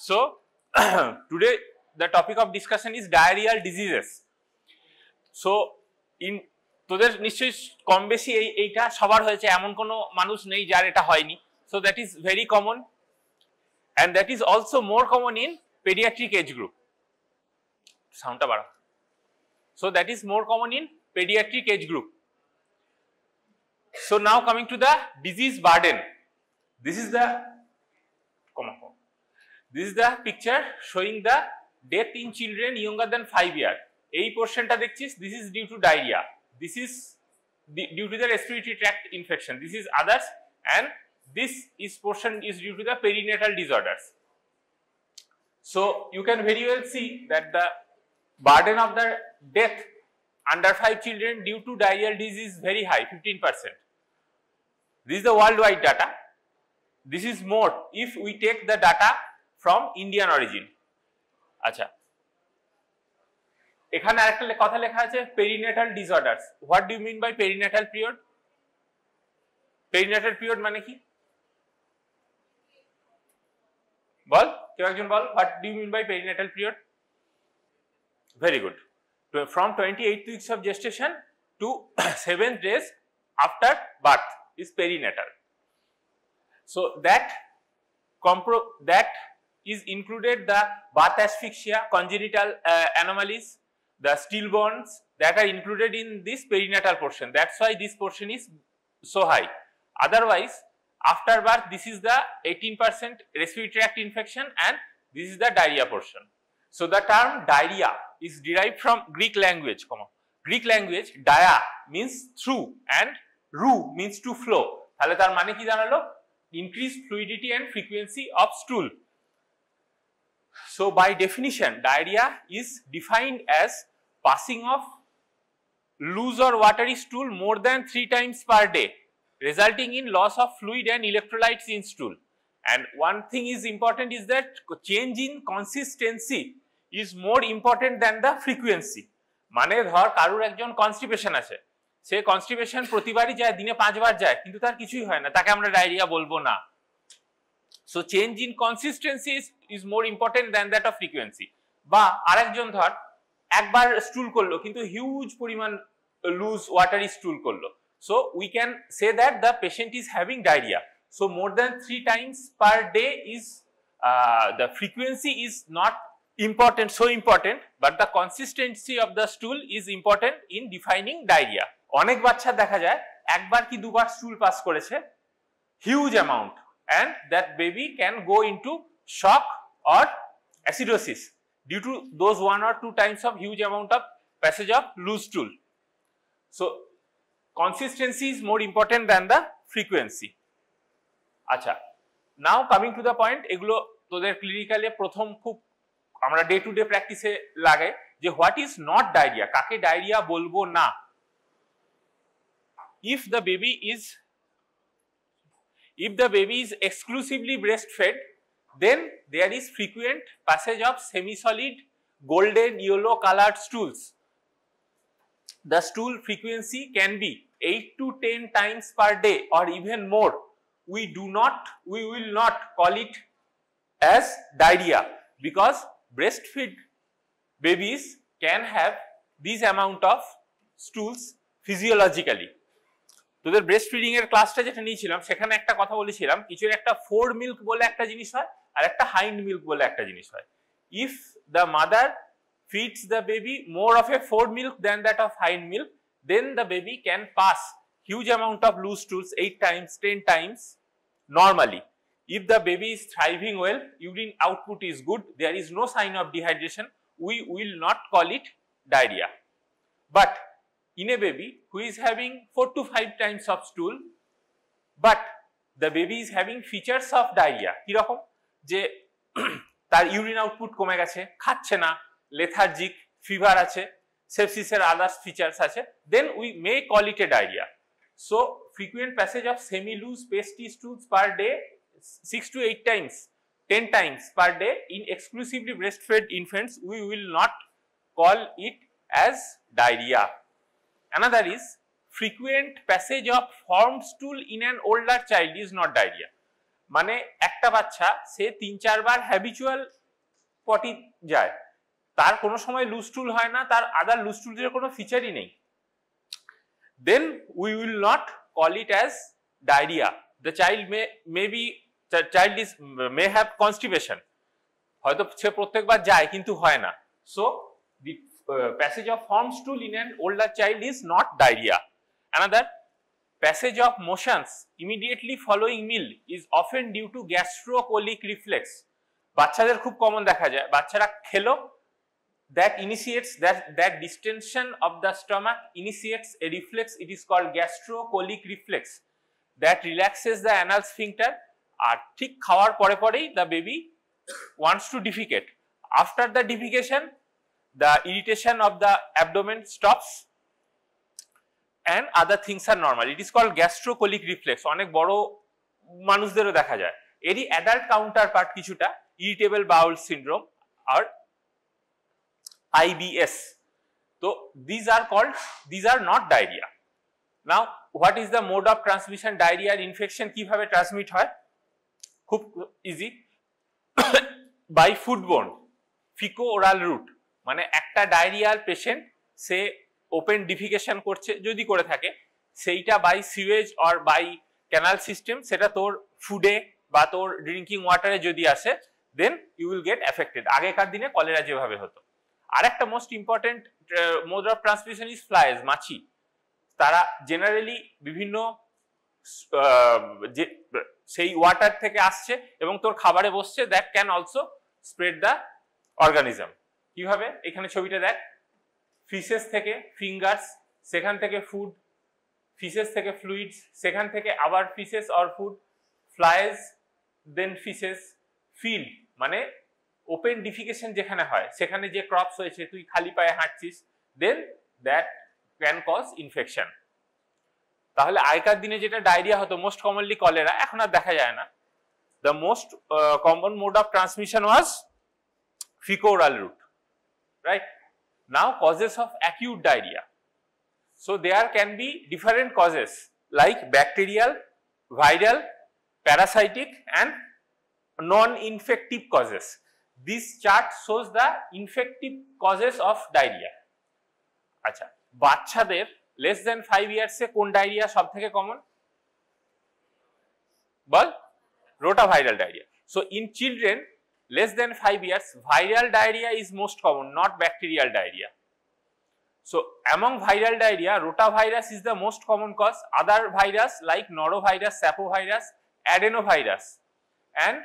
So today the topic of discussion is diarrheal diseases. So in তোদের নিশ্চয়ই কম বেশি এইটা সবার হয়েছে, এমন কোনো মানুষ নেই যার এটা হয়নি. So that is very common, and that is also more common in pediatric age group. Soundটা বাড়া. So that is more common in pediatric age group. So now coming to the disease burden. This is the picture showing the death in children younger than 5 years. এই পোরশনটা দেখছিস, this is due to diarrhea. This is due to the respiratory tract infection. This is others, and this portion is due to the perinatal disorders. So you can very well see that the burden of the death under 5 children due to diarrheal disease is very high, 15%. This is the worldwide data. This is more if we take the data from Indian origin. আচ্ছা, এখানে আরেকটা কথা লেখা আছে perinatal disorders. What do you mean by perinatal period? Perinatal period মানে কি? বল, কেউ একজন বল, what do you mean by perinatal period? Very good. From 28 weeks of gestation to 7 days after birth is perinatal. So that is included the birth asphyxia, congenital anomalies, the stillborns that are included in this perinatal portion. That's why this portion is so high. Otherwise, after birth, this is the 18% respiratory tract infection, and this is the diarrhea portion. So the term diarrhea is derived from Greek language. Greek language, dia means through and ru means to flow. তাহলে তার মানে কি দাঁড়ালো? Increased fluidity and frequency of stool. So by definition, diarrhea is defined as passing of loose or watery stool more than 3 times per day, resulting in loss of fluid and electrolytes in stool. And one thing is important is that change in consistency is more important than the frequency. মানে ধর কারুর একজন constipation আছে, সে constipation প্রতিবারই যায়, দিনে 5 বার যায়, কিন্তু তার কিছুই হয় না, তাকে আমরা ডায়রিয়া বলবো না. So change in consistency is more important than that of frequency. বা আরেকজন ধর একবার স্টুল করলো কিন্তু হিউজ পরিমাণ লুজ ওয়াটারি স্টুল করলো, so we can say that the patient is having diarrhea. So more than 3 times per day is the frequency is not important, so important, but the consistency of the stool is important in defining diarrhea. অনেক বাচ্চা দেখা যায় একবার কি দুবার স্টুল pass করেছে, huge amount, and that baby can go into shock or acidosis due to those 1 or 2 times of huge amount of passage of loose stool. So consistency is more important than the frequency. আচ্ছা, now coming to the point, এগুলো তোদের ক্লিনিক্যালে প্রথম খুব আমরা day to day প্র্যাকটিসে লাগে যে what is not diarrhoea, কাকে ডায়রিয়া বলবো না. If the baby is exclusively breastfed, then there is frequent passage of semi-solid golden yellow colored stools. The stool frequency can be 8 to 10 times per day or even more. We will not call it as diarrhea because breastfed babies can have this amount of stools physiologically. তোদের breast feeding এর ক্লাসটা যেটা নিয়েছিলাম সেখানে একটা কথা বলেছিলাম, কিছুর একটা ফোর মিল্ক বলে একটা জিনিস হয় আর একটা হাইন্ড মিল্ক বলে একটা জিনিস হয়. If the mother feeds the baby more of a fore milk then that of hind milk, then the baby can pass huge amount of loose stools 8 times, 10 times normally. If the baby is thriving well, urine output is good, there is no sign of dehydration, we will not call it diarrhea. But in a baby who is having 4 to 5 times of stool, but the baby is having features of diarrhea, কিরকম যে তার urine output কমে গেছে, খাচ্ছে না, lethargic, fever আছে, সেপসিসের others features আছে, then we may call it a diarrhea. So frequent passage of semi-loose pasty stools per day 6 to 8 times, 10 times per day in exclusively breastfed infants, we will not call it as diarrhea. Another is frequent passage of formed stool in an older child is not diarrhea. মানে একটা বাচ্চা সে 3-4 বার habitual পটি যায়, তার কোনো সময় loose স্টুল হয় না, তার আদার লুজ স্টুলের কোনো ফিচারই নেই, then we will not call it as diarrhea. The child may have constipation, হয়তো সে প্রত্যেকবার যায় কিন্তু হয় না, so the passage of formed stool in an older child is not diarrhea. Another, passage of motions immediately following meal is often due to gastrocolic reflex. বাচ্চাদের খুব common দেখা যায়, বাচ্চারা খেলো, that initiates that distension of the stomach initiates a reflex, it is called gastrocolic reflex, that relaxes the anal sphincter, আর ঠিক খাওয়ার পরে পরেই the baby wants to defecate. After the defecation, the irritation of the abdomen stops and other things are normal. It is called gastrocolic reflex. অনেক বড় মানুষদেরও দেখা যায়। এরই adult counterpart কিছুটা ইরিটেবল বাউল সিনড্রোম আর IBS. So these are not diarrhea. Now what is the mode of transmission? Diarrhea infection কিভাবে transmit হয়? খুব easy, by foodborne faeco oral route. মানে একটা ডায়রিয়ার পেশেন্ট সে ওপেন ডিফিকেশন করছে যদি করে থাকে, সেইটা by sewage or by canal system, সেটা তোর ফুডে বা তোর ড্রিঙ্কিং ওয়াটারে যদি আসে, then you will get affected. আগেকার দিনে কলেরা যেভাবে হতো। আরেকটা most important mode of transmission is flies, মাছি। তারা জেনারেলি বিভিন্ন সেই ওয়াটার থেকে আসছে এবং তোর খাবারে বসছে, that can also spread the organism. কিভাবে? এখানে ছবিটা দেখ, ফিসেস থেকে ফিঙ্গার্স, সেখান থেকে ফুড, ফিসেস থেকে ফ্লুইডস, সেখান থেকে আবার faeces or food, flies, then faeces, field মানে ওপেন ডিফিকেশন যেখানে হয়, সেখানে যে ক্রপস হয়েছে, তুই খালি পায়ে হাঁটছিস, then that can cause infection. তাহলে আগেকার দিনে যেটা ডায়রিয়া হতো মোস্ট কমনলি কলেরা, এখন আর দেখা যায় না। The most common mode of transmission was fecal route, right? Now causes of acute diarrhea. So there can be different causes like bacterial, viral, parasitic and non-infective causes. This chart shows the infective causes of diarrhea. আচ্ছা, বাচ্চাদের less than 5 years এ কোন diarrhoea সব থেকে common? Ball, rotaviral diarrhea. So in children less than 5 years, viral diarrhea is most common, not bacterial diarrhea. So among viral diarrhea, rotavirus is the most common cause. Other virus like norovirus, sapovirus, adenovirus and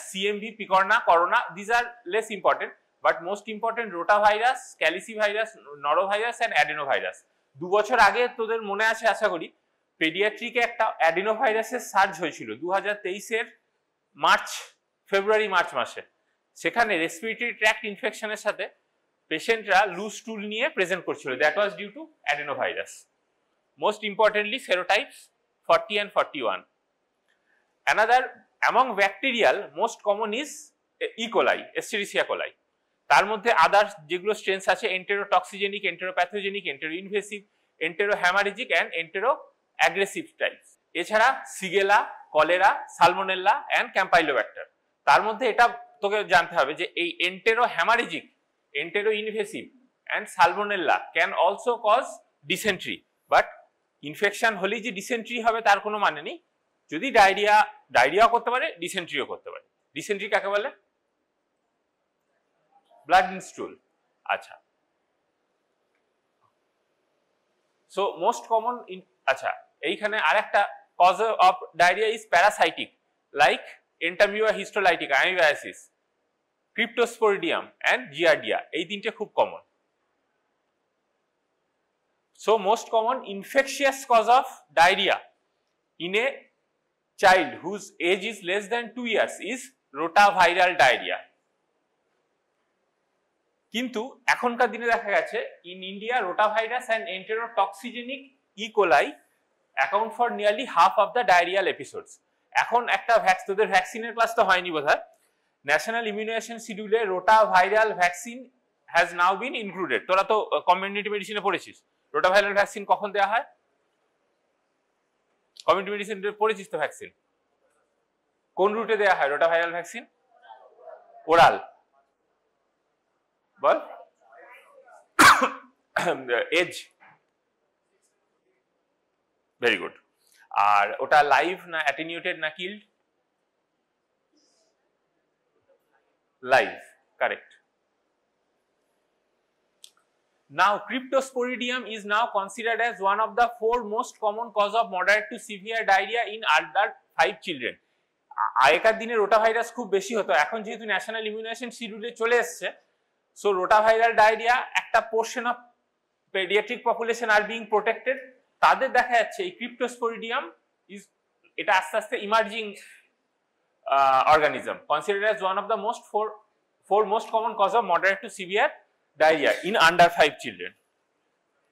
CMV, picorna, corona, these are less important, but most important rotavirus, calicivirus, norovirus and adenovirus. 2 বছর আগে তোদের মনে আছে আশা করি, পেডিয়াট্রিকে একটা অ্যাডিনোভাইরাসের surge হয়েছিল 2023 এর February March মাসে। সেখানে রেসপিরেটরি ট্র্যাক্ট ইনফেকশনের সাথে পেশেন্টরা লুজ স্টুল নিয়ে প্রেজেন্ট করছিল, that was due to adenovirus. Most importantly serotypes 40 and 41. Another among bacterial most common is E. coli, Escherichia coli. তার মধ্যে আদার যেগুলো স্ট্রেনস আছে enterotoxigenic, enteropathogenic, enteroinvasive, enterohaemorrhagic and enteroaggregative types. এছাড়া shigella, cholera, salmonella and campylobacter. তার মধ্যে এটা তোকে জানতে হবে যে এই enterohaemorrhagic, enteroinvasive and salmonella can also cause dysentery, but infection হলেই যে ডিসেন্ট্রি হবে তার কোনো মানে নেই। যদি ডায়রিয়া করতে পারে, ডিসেন্ট্রিও করতে পারে। ডিসেন্ট্রি কাকে বলে? Blood in stool. আচ্ছা, সো মোস্ট কমন আচ্ছা, এইখানে আরেকটা cause of diarrhoea is parasitic like entamoeba histolytica, amoebiasis, cryptosporidium and giardia. এই তিনটে খুব কমন। So most common infectious cause of diarrhoea in a child whose age is less than 2 years is rotaviral diarrhea. কিন্তু এখনকার দিনে দেখা গেছে in India rotavirus and enterotoxigenic E. coli account for nearly half of the diarrheal episodes. এখন একটা তোদের ভ্যাকসিনের class তো হয়নি বোধহয়, ন্যাশনাল ইমিউনাইজেশন শিডিউলে rotaviral vaccine has now been included. তোরা তো কমিউনিটি মেডিসিনে পড়েছিস, rotaviral vaccine কখন দেওয়া হয়? কমিউনিটি মেডিসিন পড়েছিস তো ভ্যাকসিন? কোন রুটে দেওয়া হয় রোটাভাইরাল ভ্যাকসিন? ওরাল। বল। এজ। Very good. আর ওটা লাইভ না অ্যাটেনিউটেড না killed? Live, correct. Now, Cryptosporidium is now considered as one of the 4 most common cause of moderate to severe diarrhea in under 5 children. আগেকার দিনে রোটাভাইরাস খুব বেশি হতো, এখন যেহেতু ন্যাশনাল ইমিউনাইজেশন শিডিউলে চলে এসছে, সো রোটাভাইরাল ডায়রিয়া একটা portion of paediatric population are being protected. তাদের দেখা যাচ্ছে এই ক্রিপ্টোস্পোরিডিয়াম ইজ, এটা আস্তে আস্তে emerging organism, considered as one of the four most common cause of moderate to severe diarrhea in under 5 children.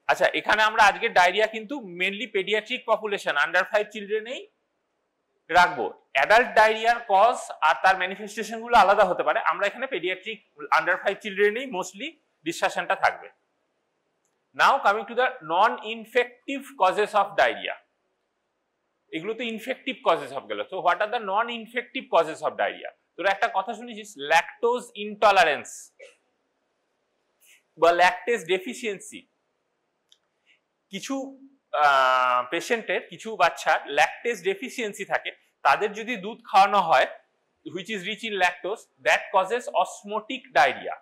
আচ্ছা, এখানে আমরা আজকে ডায়রিয়া কিন্তু মেইনলি পেডিয়াট্রিক পপুলেশন আন্ডার 5 চিলড্রেনেই রাখবো। অ্যাডাল্ট ডায়রিয়ার কজ আর তার ম্যানিফেস্টেশন গুলো আলাদা হতে পারে, আমরা এখানে পেডিয়াট্রিক আন্ডার 5 চিলড্রেনেই মোস্টলি ডিসকাশনটা থাকবে। নাও coming to the non infective causes of diarrhoea. এগুলো তো ইনফেক্টিভ কজেস অফ গেল, তো what are the non infective causes of diarrhoea? তোরা একটা কথা শুনেছিস, ল্যাকটোজ ইনটলারেন্স বা ল্যাকটেজ ডেফিসিয়েন্সি। কিছু পেশেন্টের, কিছু বাচ্চার ল্যাকটেজ ডেফিসিয়েন্সি থাকে, তাদের যদি দুধ খাওয়ানো হয় which is rich in lactose, that causes osmotic diarrhea.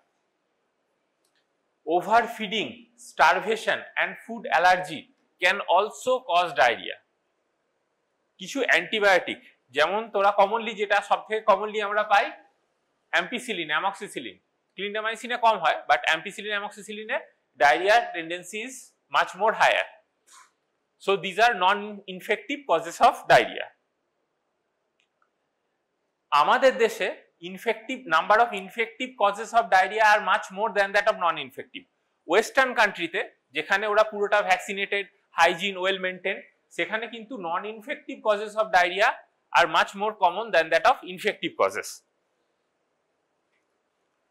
Overfeeding, starvation and food allergy can also cause diarrhea. কিছু অ্যান্টিবায়োটিক, যেমন তোরা কমনলি যেটা সবথেকে কমনলি আমরা পাই অ্যাম্পিসিলিন, অ্যামক্সিসিলিন, ক্লিন্ডামাইসিনে কম হয়, বাট অ্যাম্পিসিলিন অ্যামক্সিসিলিনে ডায়রিয়ার tendency is much more higher. So these are non-infective causes of diarrhea. আমাদের দেশে number of infective causes of diarrhoea are much more than that of non infective. Western কান্ট্রিতে, যেখানে ওরা পুরোটা ভ্যাকসিনেটেড, হাইজিন ওয়েল মেনটেন, সেখানে কিন্তু non infective causes of diarrhoea are much more common than that of infective causes.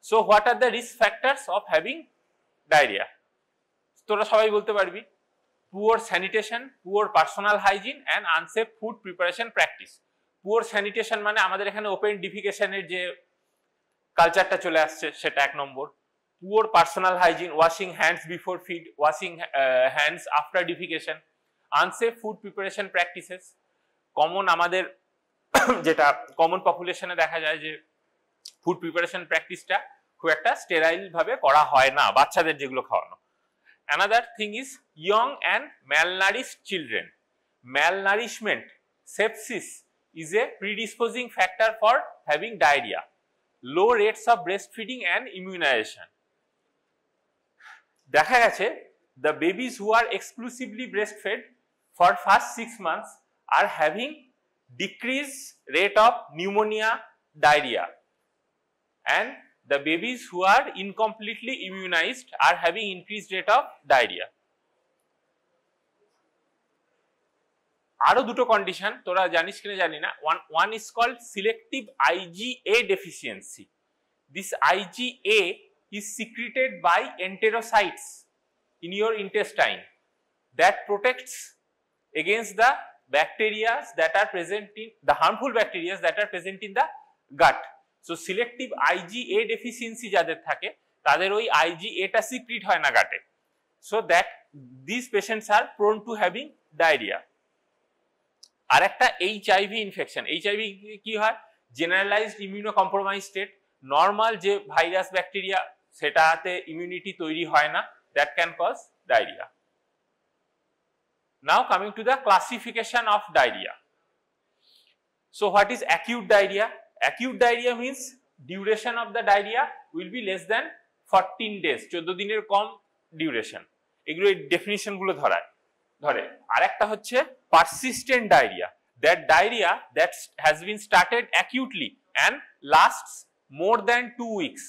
So what are the risk factors of having diarrhoea? তোরা সবাই বলতে পারবি, poor sanitation, poor personal hygiene and unsafe food preparation practice. Poor sanitation মানে আমাদের এখানে open ডিফিকেশনের যে কালচারটা চলে আসছে সেটা 1 নম্বর। Poor personal hygiene, washing hands before feed, washing hands after defecation. Unsafe food preparation practices, common আমাদের যেটা কমন পপুলেশনে দেখা যায় যে ফুড প্রিপারেশন প্র্যাকটিসটা খুব একটা স্টেরাইল ভাবে করা হয় না বাচ্চাদের যেগুলো খাওয়ানো। Another thing is young and malnourished children. Malnourishment, sepsis is a predisposing factor for having diarrhea. Low rates of breastfeeding and immunization. দেখা গেছে the babies who are exclusively breastfed for first 6 months are having decreased rate of pneumonia, diarrhea, and the babies who are incompletely immunized are having increased rate of diarrhea. আরো দুটো condition তোরা জানিস কিনা জানি না। one is called selective IgA deficiency. This IgA is secreted by enterocytes in your intestine that protects against the bacteria that are present in the harmful bacteria that are present in the gut. So selective IgA deficiency যাদের থাকে তাদের ওই IgA টা secrete হয় না গাটে, so that these patients are prone to having diarrhea. আর একটা HIV infection. HIV কি হয়? Generalised immuno compromise state, normal যে ভাইরাস ব্যাকটেরিয়া সেটাতে ইমিউনিটি তৈরি হয় না, that can cause diarrhea. Now coming to the classification of diarrhea. So what is acute diarrhea? Acute diarrhea means duration of the diarrhea will be less than 14 days, 14 দিনের কম duration. এগুলো definition গুলো ধরে। আর একটা হচ্ছে persistent diarrhea, that diarrhea that has been started acutely and lasts more than 2 weeks.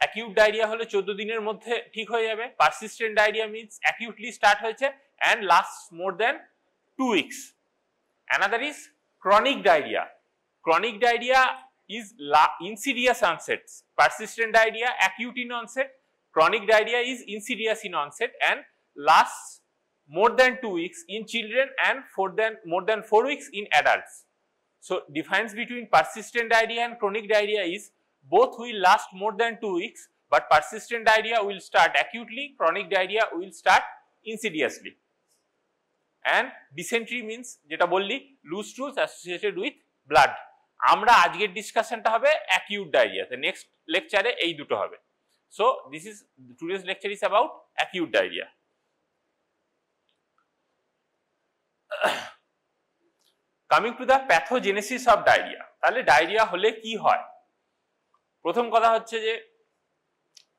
Acute diarrhea হলে 14 দিনের মধ্যে ঠিক হয়ে যাবে। Persistent diarrhea means acutely start হয়েছে and lasts more than 2 weeks. Another is chronic diarrhea. Chronic diarrhea is insidious onset. Persistent diarrhea acute in onset. Chronic diarrhea is insidious in onset and lasts more than 2 weeks in children and more than 4 weeks in adults. So difference between persistent diarrhea and chronic diarrhea is both will last more than 2 weeks, but persistent diarrhea will start acutely, chronic diarrhea will start insidiously. And dysentery means jeta bolli loose stools associated with blood. আমরা আজকের ডিসকাশনটা হবে acute diarrhea, the next lecture এই দুটো হবে. So this is today's lecture is about acute diarrhea. Coming to the pathogenesis of diarrhea, তাহলে diarrhoea হলে কি হয়? প্রথম কথা হচ্ছে যে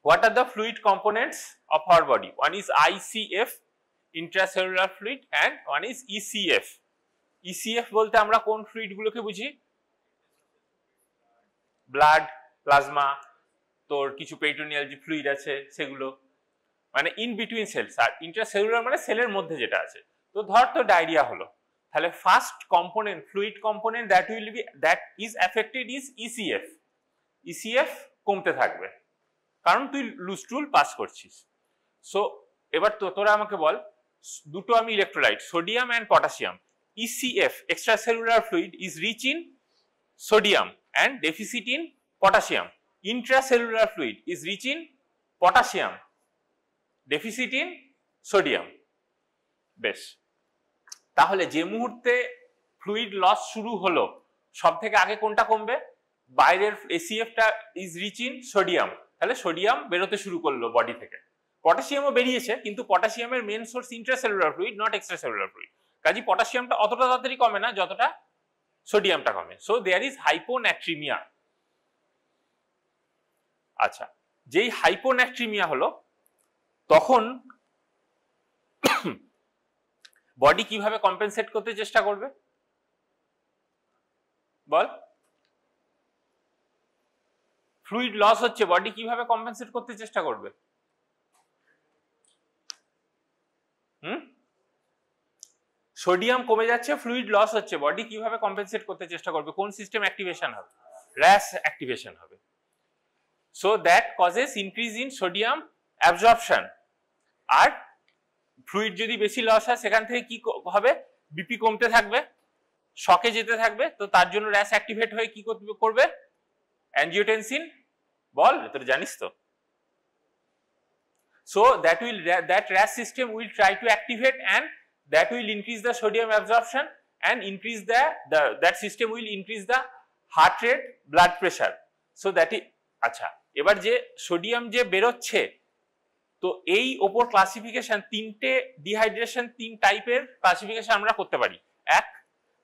what are the fluid components of our body? One is ICF, intracellular fluid, and one is ECF. ECF বলতে আমরা কোন ফ্লুইড গুলোকে বুঝি? ব্লাড, প্লাজমা, তোর কিছু পেরিটোনিয়াল যে ফ্লুইড আছে সেগুলো, মানে ইন বিটুইন সেলস। আর ইন্ট্রাসেলুলার মানে সেলের মধ্যে যেটা আছে। তো ধর তো ডায়রিয়া হলো, তাহলে first component, fluid component that is affected is ECF. ECF কমতে থাকবে কারণ তুই লুজ স্টুল পাস করছিস। সো এবার তোরা আমাকে বল, দুটো আমি electrolyte sodium and potassium, ECF extracellular fluid is rich in sodium and deficit in potassium. Intracellular fluid is rich in potassium, deficit in sodium. বেশ, তাহলে যে মুহূর্তে ফ্লুইড লস শুরু হলো সব থেকে আগে কোনটা কমবে? বাইরের ACF টা ইজ রিচ ইন সোডিয়াম, তাহলে সোডিয়াম বেরোতে শুরু করলো বডি থেকে। পটাশিয়ামও বেরিয়েছে, কিন্তু পটাশিয়ামের main source intracellular fluid, not extracellular fluid. কাজে পটাশিয়ামটা অতটা তাড়াতাড়ি কমে না যতটা সোডিয়ামটা কমে। So there is hyponatraemia. আচ্ছা, যেই হাইপোন্যাট্রিমিয়া হলো তখন বডি কিভাবে কম্পেনসেট করতে চেষ্টা করবে বল? ফ্লুইড লস হচ্ছে, বডি কিভাবে কম্পেনসেট করতে চেষ্টা করবে? সোডিয়াম কমে যাচ্ছে, ফ্লুইড লস হচ্ছে, বডি কিভাবে কম্পেনসেট করতে চেষ্টা করবে? কোন সিস্টেম অ্যাক্টিভেশন হবে? RAS অ্যাক্টিভেশন হবে। So that causes increase in sodium absorption. আর ফ্লুইড যদি বেশি লস হয় সেখান থেকে কি হবে? বিপি কমতে থাকবে, শকে যেতে থাকবে। তো তার জন্য RAS অ্যাক্টিভেট হয়ে কি করবে? অ্যাঞ্জিওটেনসিন, বল তোর জানিস তো। So that RAS system will try to activate, and that will increase the sodium absorption and increase that system will increase the heart rate, blood pressure. So that is আচ্ছা, এবার যে sodium যে বেরোচ্ছে, তো এই ওপর ক্লাসিফিকেশন তিনটে dehydration, তিন টাইপের ক্লাসিফিকেশন আমরা করতে পারি। এক,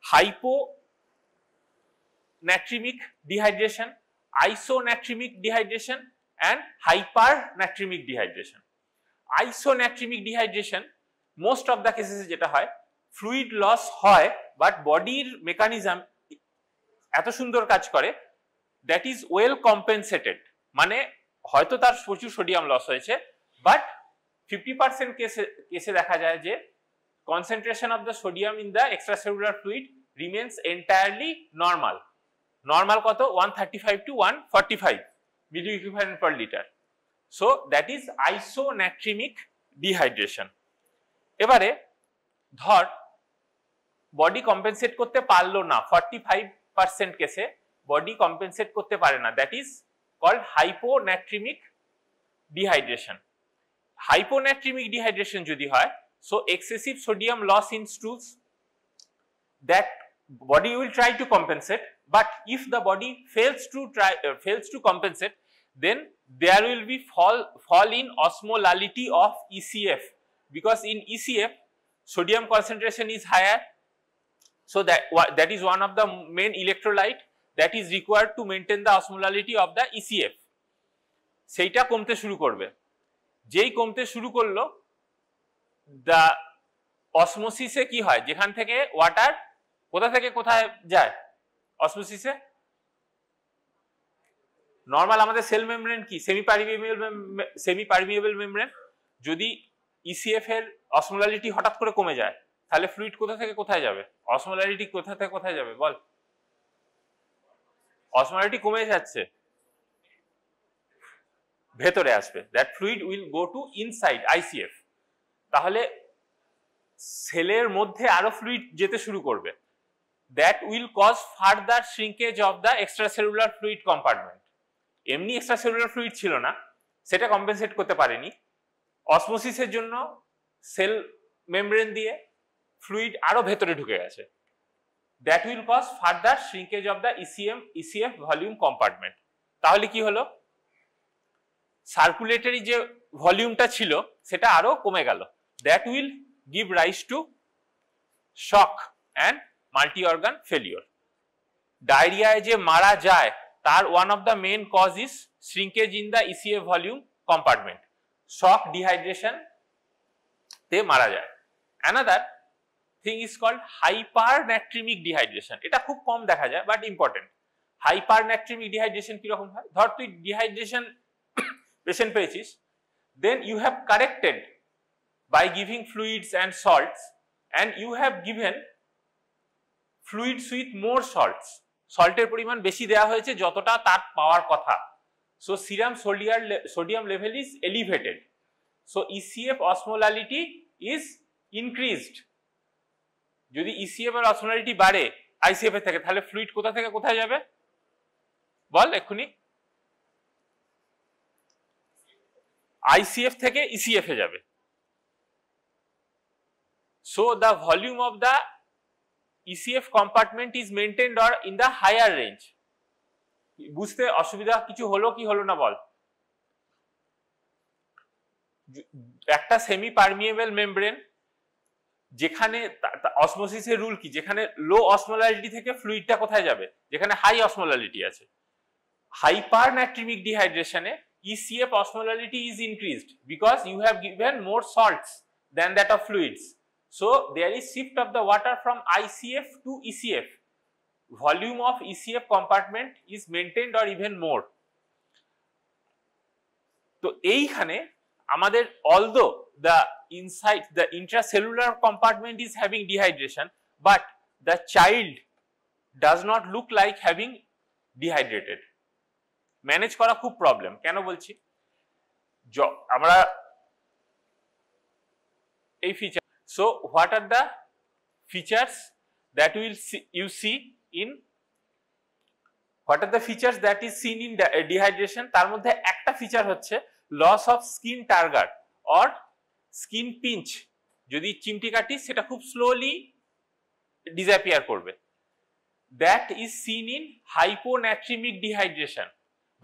hyponatraemic dehydration, isonatraemic dehydration and hypernatremic dehydration. Isonatremic dehydration most of the cases যেটা হয়, ফ্লুইড লস হয় বাট বডির মেকানিজম এত সুন্দর কাজ করে, দ্যাট ইজ ওয়েল কম্পেনসেটেড। মানে হয়তো তার প্রচুর সোডিয়াম লস হয়েছে, বাট 50% কেসে দেখা যায় যে concentration of the sodium in the extracellular fluid remains entirely normal. Normal কত? 135 to 145 milliequivalent per liter. So that is isonatremic dehydration. এবারে ধর বডি কম্পেনসেট করতে পারলো না, 45% কেসে বডি কম্পেনসেট করতে পারে না, that is called hyponatraemic dehydration. Hyponatraemic dehydration যদি হয়, so excessive sodium loss in stools, that body will try to compensate, but if the body fails to compensate, then there will be fall in osmolality of ECF, because in ECF sodium concentration is higher, so that is one of the main electrolyte that is required to maintain the osmolality of the ECF. সেইটা কমতে শুরু করবে। যেই কমতে শুরু করলো, the osmosis-এ কি হয়, যেখান থেকে ওয়াটার কোথা থেকে কোথায় যায় অসমোসিসে? নরমাল আমাদের সেল মেমব্রেন কি সেমি পারমিয়েবল মেমব্রেন। যদি ECF এর অসমোলারিটি হঠাৎ করে কমে যায়, তাহলে ফ্লুইড কোথা থেকে কোথায় যাবে? অসমোলারিটি কোথা থেকে কোথায় যাবে বল? অসমোলারিটি কমে যাচ্ছে, ভেতরে আসবে, that fluid will go to inside ICF। তাহলে সেলের মধ্যে আরো ফ্লুইড যেতে শুরু করবে, that will cause further shrinkage of the extracellular fluid compartment. এমনি extracellular fluid ছিল না, সেটা কম্পেনসেট করতে পারেনি, অসমোসিসের জন্য সেল মেমব্রেন দিয়ে ফ্লুইড আরো ভেতরে ঢুকে গেছে। That will cause further shrinkage of the ECF volume compartment. তাহলে কি হলো, সার্কুলেটরি যে ভলিউমটা ছিল সেটা আরো কমে গেল। That will give rise to shock and multi-organ failure. ডায়রিয়ায় যে মারা যায় তার one of the main cause is shrinkage in the ECF volume compartment. Shock dehydration তে মারা যায়। Another thing is called hypernatremic dehydration. এটা খুব কম দেখা যায় বাট ইম্পর্টেন্ট। hypernatremic dehydration কি রকম হয়, ধর তুই ডিহাইড্রেশন পেশেন্ট পেয়েছিস, then you have corrected by giving fluids and salts and you have given fluids with more salts. সল্টের পরিমাণ বেশি দেওয়া হয়েছে যতটা তার পাওয়ার কথা। So serum sodium level is elevated. So ECF osmolality is increased. যদি ECF এর osmolality বাড়ে ICF এর থেকে, তাহলে ফ্লুইড কোথা থেকে কোথায় যাবে বল এক্ষুনি? ICF থেকে ECF এ যাবে। So the volume of the ECF compartment is maintained or in the higher range. বুঝতে অসুবিধা কিছু হলো কি হলো না বল? একটা সেমি পারমিয়েবল মেমব্রেন যেখানে অসমোসিসের রুল কি, যেখানে লো অসমোলারিটি থেকে ফ্লুইডটা কোথায় যাবে, যেখানে হাই অসমোলারিটি আছে। হাইপারনাট্রিমিক ডিহাইড্রেশনে ECF osmolality is increased because you have given more salts than that of fluids. So there is shift of the water from ICF to ECF. Volume of ECF compartment is maintained or even more. তো এইখানে আমাদের although the inside the intracellular compartment is having dehydration, but the child does not look like having dehydrated. Manage করা খুব problem. কেন বলছি, আমরা এই feature, so what are the features that will you see in, what are the features that is seen in dehydration? তার মধ্যে একটা feature হচ্ছে loss of skin turgor or skin pinch. যদি চিমটি কাটিস সেটা খুব স্লোলি ডিসঅ্যাপিয়ার করবে। That is seen in hyponatraemic dehydration.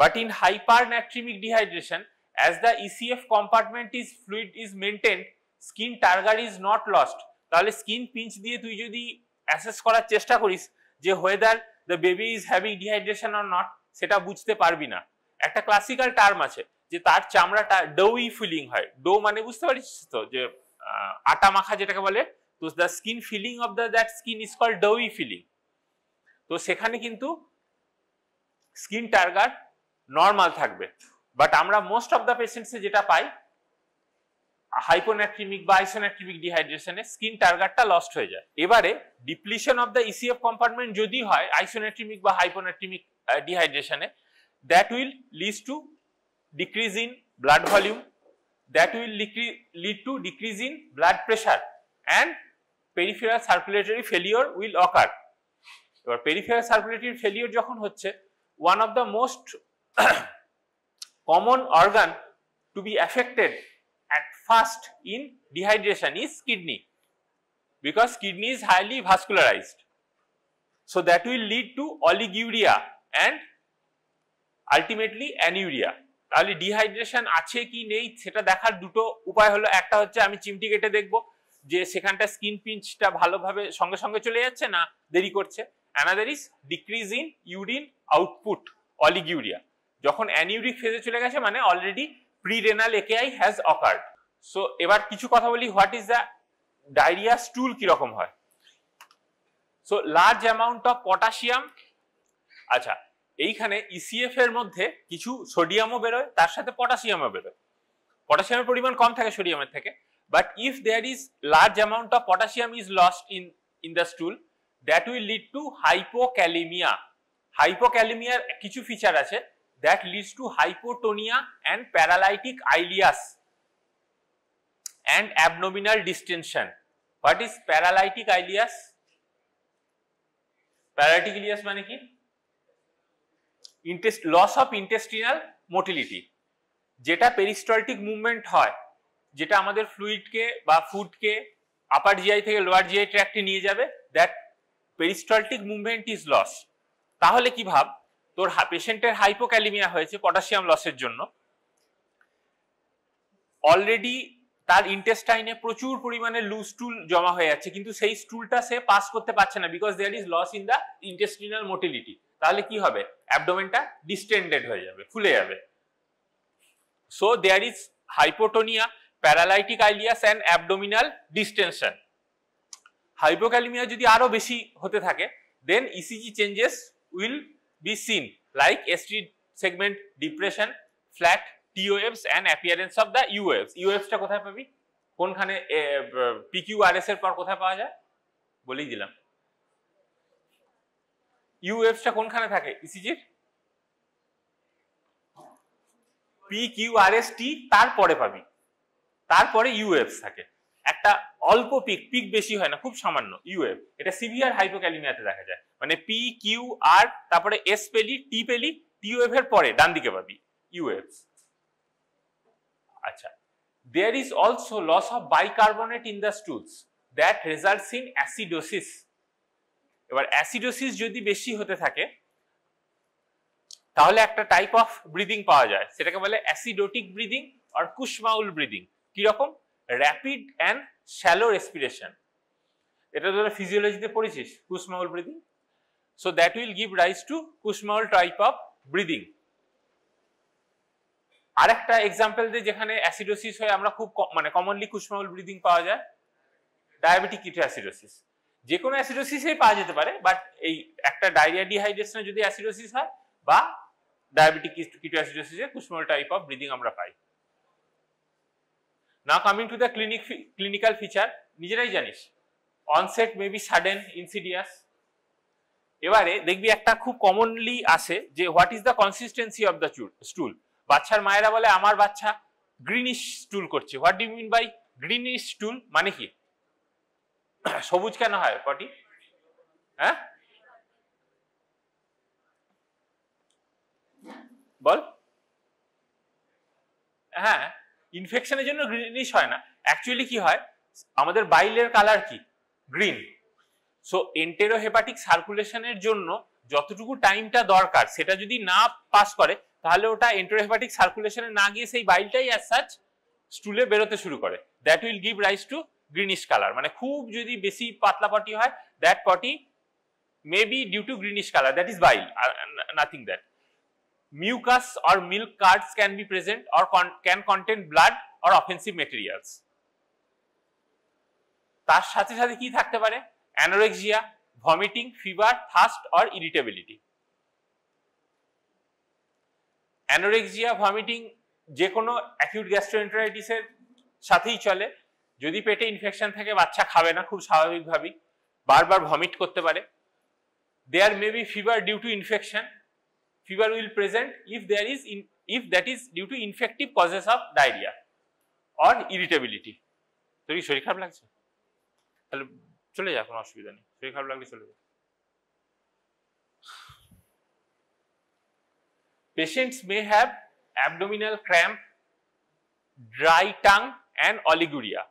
But in hypernatremic dehydration, as the ECF compartment is fluid is maintained, skin turgor is not lost. তাহলে skin pinch দিয়ে তুই যদি অ্যাসেস করার চেষ্টা করিস যে whether the baby is having dehydration or not, সেটা বুঝতে পারবি না। একটা ক্লাসিক্যাল টার্ম আছে যে তার চামড়াটা ডোই ফিলিং হয়। ডো মানে বুঝতে পারিস তো, যে আটা মাখা যেটাকে বলে। তো the skin feeling of that skin is called doughy feeling. তো সেখানে কিন্তু স্কিন টার্গার নর্মাল থাকবে, বাট আমরা মোস্ট অফ দ্য পেশেন্টসে যেটা পাই হাইপোনাট্রিমিক বা আইসোনাট্রিমিক ডিহাইড্রেশনে স্কিন টার্গারটা লস্ট হয়ে যায়। এবারে depletion of the ECF compartment যদি হয় আইসোনাট্রিমিক বা হাইপোনাট্রিমিক ডিহাইড্রেশনে, that will lead to decrease in blood volume, that will lead to decrease in blood pressure and peripheral circulatory failure will occur. এবার peripheral circulatory failure যখন হচ্ছে, one of the most common organ to be affected at first in dehydration is kidney, because kidney is highly vascularized. So that will lead to oliguria and ultimately anuria. তাহলে dehydration আছে কি নেই সেটা দেখার দুটো উপায় হলো, একটা হচ্ছে আমি চিমটি কেটে দেখব যে সেখানটা স্কিন পিঞ্চটা ভালোভাবে সঙ্গে সঙ্গে চলে যাচ্ছে না দেরি করছে। Another is decrease in urine output, oliguria. যখন অ্যানিউরিক ফেজে চলে গেছে মানে already prerenal AKI has occurred. So এবার কিছু কথা বলি, what is the diarrhoea stool কিরকম হয়। So large amount of potassium, আচ্ছা এইখানে ECF এর মধ্যে কিছু সোডিয়ামও বেরোয়, তার সাথে পটাশিয়ামও বেরোয়। পটাশিয়ামের পরিমাণ কম থাকে সোডিয়ামের থেকে, but if there is large amount of potassium is lost in the stool, that will lead to hypokalaemia. হাইপোক্যালিমিয়ার কিছু ফিচার আছে, that leads to hypotonia and paralytic ileus and abdominal distension. What is paralytic ileus? Paralytic ileus মানে কি? Loss of intestinal motility, যেটা পেরিস্টলটিক movement হয়, যেটা আমাদের ফ্লুইডকে বা ফুডকে আপার জিআই থেকে লোয়ার জিআই ট্র্যাক্টে নিয়ে যাবে, দ্যাট পেরিস্টলটিক মুভমেন্ট ইজ লস। তাহলে কি ভাব, তোর পেশেন্টের হাইপোক্যালিমিয়া হয়েছে পটাশিয়াম লসের জন্য, অলরেডি তার ইন্টেস্টাইনে প্রচুর পরিমাণে লুজ স্টুল জমা হয়ে যাচ্ছে, কিন্তু সেই স্টুলটা সে পাস করতে পারছে না because there is loss in the intestinal motility. তাহলে কি হবে, অ্যাবডোমেনটা ডিস্টেন্ডেড হয়ে যাবে, ফুলে যাবে। So there is hypotonia, paralytic ileus and abdominal distension. Hypokalaemia যদি আরো বেশি হতে থাকে, then ECG changes will be seen like ST segment depression, flat T waves and appearance of the U waves. U waves টা কোথায় পাবি, কোনখানে PQRS এর পর কোথায় পাওয়া যায় বলেই দিলাম। U waves টা কোনখানে থাকে ইসিজির? PQRST তারপরে পাবি, তারপরে U waves থাকে। একটা অল্প পিক বেশি হয় না, খুব সামান্য U wave, এটা সিভিয়ার হাইপোক্যালিমিয়াতে দেখা যায়। মানে PQR তারপরে S পেলি, T পেলি, T wave এর পরে ডান দিকে পাবি U waves। আচ্ছা, there is also loss of bicarbonate in the stools that results in acidosis। এবার অ্যাসিডোসিস যদি বেশি হতে থাকে তাহলে একটা টাইপ অফ ব্রিদিং পাওয়া যায়, সেটাকে বলে অ্যাসিডোটিক ব্রিদিং আর কুশমাউল ব্রিদিং। কি রকম? Rapid and shallow respiration. এটা তোরা ফিজিওলজিতে পড়েছিস, Kussmaul breathing. So that will give rise to Kussmaul type of breathing. আরেকটা এক্সাম্পল দিয়ে যেখানে অ্যাসিডোসিস হয়ে আমরা খুব মানে কমনলি কুশমাউল ব্রিদিং পাওয়া যায়, ডায়াবেটিক কিটোঅ্যাসিডোসিস। যে কোনো অ্যাসিডোসিসেই পাওয়া যেতে পারে, বাট এই একটা ডায়রিয়া ডিহাইড্রেশনে যদি অ্যাসিডোসিস হয় বা ডায়াবেটিক কিটোঅ্যাসিডোসিসে কুশমাউল টাইপ অফ ব্রিদিং আমরা পাই। Now coming to the clinical feature, নিজেরাই জানিস onset may be sudden, insidious. এবারে দেখবি একটা খুব কমনলি আসে যে what is the consistency of the stool. বাচ্চার মায়েরা বলে আমার বাচ্চা গ্রিনিশ স্টুল করছে। What do you mean by greenish stool? মানে কি, সবুজ কেন হয় পটি? হ্যাঁ বল। হ্যাঁ, ইনফেকশনের জন্য গ্রিনিশ হয় না, অ্যাকচুয়ালি কি হয়, আমাদের বাইলের কালার কি, গ্রিন। সো এন্টেরোহেপাটিক সার্কুলেশনের জন্য যতটুকু টাইমটা দরকার সেটা যদি না পাস করে, তাহলে ওটা এন্টেরোহেপাটিক সার্কুলেশনে না গিয়ে সেই বাইলটাই অ্যাজ সাচ স্টুলে বেরোতে শুরু করে। That will give rise to greenish colour. মানে খুব যদি বেশি পাতলা পটি হয়, that potty may be due to greenish colour, that is bile, nothing that. Mucus or milk curds can be present or can contain blood or offensive materials. তার সাথে সাথে কি থাকতে পারে? Anorexia, vomiting, fever, thirst or irritability। Anorexia, vomiting যে কোনো acute গ্যাস্ট্রোএন্টেরাইটিসের সাথেই চলে। যদি পেটে ইনফেকশন থাকে বাচ্চা খাবে না খুব স্বাভাবিকভাবেই, বারবার ভমিট করতে পারে। There may be fever due to infection. Fever will present if that is due to infective causes of diarrhea or irritability. তো কি শরীর খারাপ লাগছে? তাহলে চলে যা, কোনো অসুবিধা নেই, শরীর খারাপ লাগলে চলে যা। Patients may have abdominal cramp, dry tongue and oliguria.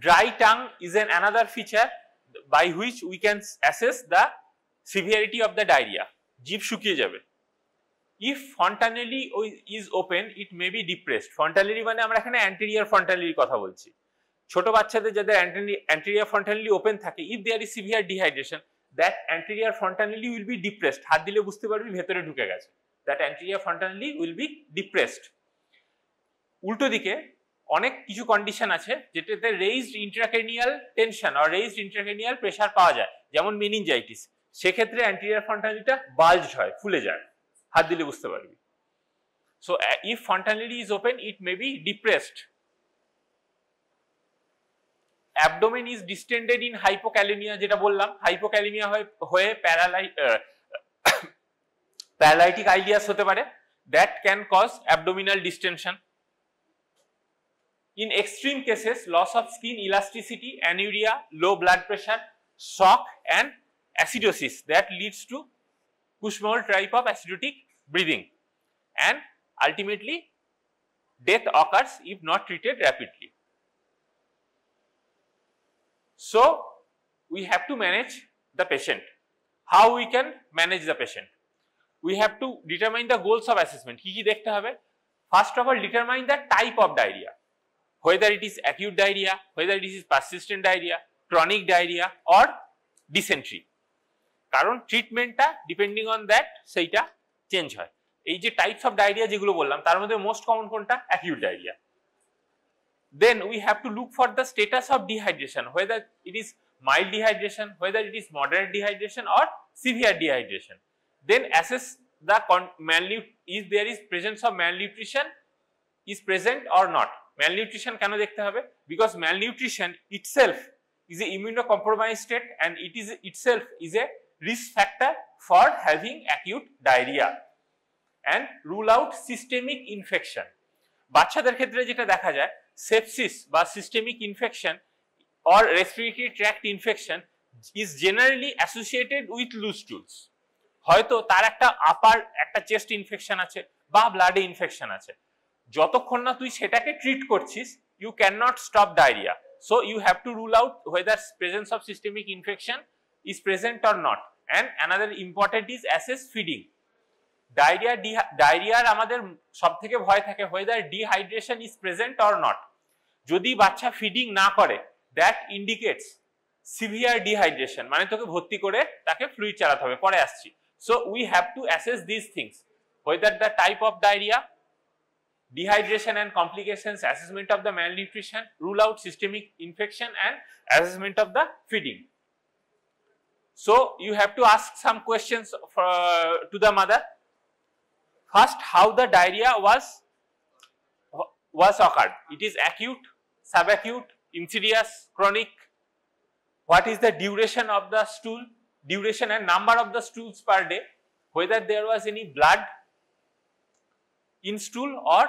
Dry tongue is another feature by which we can assess the severity of the diarrhea. জিভ শুকিয়ে যাবে। If fontanelle is open it may be depressed. Fontanelle মানে আমরা এখানে anterior ফন্টানেলির কথা বলছি। ছোট বাচ্চাদের যাদের অ্যান্টেরিয়র ফন্টানেলি ওপেন থাকে, if there is severe dehydration, that anterior fontanelle will be depressed. হাত দিলে বুঝতে পারবি ভেতরে ঢুকে গেছে, that anterior fontanelle will be depressed. উল্টো দিকে অনেক কিছু কন্ডিশন আছে যেটাতে রেইজড ইন্ট্রাক্রেনিয়াল টেনশন আর রেইজড ইন্ট্রাক্রেনিয়াল প্রেসার পাওয়া যায়, যেমন মেনিনজাইটিস। সেক্ষেত্রে অ্যান্টেরিয়র ফন্টানেলিটা বাল্জড হয়, ফুলে যায়, হাত দিলে বুঝতে পারবি। So if fontanelle is open it may be depressed. Abdomen is distended in hypokalaemia, যেটা বললাম, হাইপোক্যালিমিয়া হয়ে প্যারালাইটিক আইলিয়াস হতে পারে, that can cause abdominal distension. In extreme cases, loss of skin elasticity, anuria, low blood pressure, shock and acidosis that leads to Kussmaul type of acidotic breathing, and ultimately death occurs if not treated rapidly. So we have to manage the patient. How we can manage the patient? We have to determine the goals of assessment. কি দেখতে হবে? First of all, determine the type of diarrhea, whether it is acute diarrhea, whether it is persistent diarrhea, chronic diarrhea or dysentery. কারণ ট্রিটমেন্টটা depending on that সেইটা change হয়। এই যে types of diarrhoea যেগুলো বললাম তার মধ্যে মোস্ট কমন কোনটা? Acute diarrhoea. Then we have to look for the status of dehydration, whether it is mild dehydration, whether it is moderate dehydration or severe dehydration. Then assess the if there is presence of malnutrition is present or not. Malnutrition কেন দেখতে হবে? Because malnutrition itself is an immunocompromised state and it is itself is a risk factor for having acute diarrhea. And rule out systemic infection. বাচ্চাদের ক্ষেত্রে যেটা দেখা যায়, sepsis বা systemic infection or respiratory tract infection is generally associated with loose stools. হয়তো তার একটা আপার একটা চেস্ট ইনফেকশন আছে বা ব্লাডে ইনফেকশন আছে, যতক্ষণ না তুই সেটাকে ট্রিট করছিস you cannot stop diarrhea. So you have to rule out whether presence of systemic infection is present or not. And another important is assess feeding. ডায়রিয়ার আমাদের সবথেকে ভয় থাকে whether dehydration is present or not. যদি বাচ্চা feeding না করে that indicates severe dehydration, মানে তোকে ভর্তি করে তাকে ফ্লুইড চালাতে হবে, পরে আসছি। So we have to assess these things, whether the type of diarrhea, dehydration and complications, assessment of the malnutrition, rule out systemic infection and assessment of the feeding. So you have to ask some questions to the mother. First, how the diarrhea was occurred. It is acute, subacute, insidious, chronic. What is the duration of the stool, duration and number of the stools per day, whether there was any blood in stool or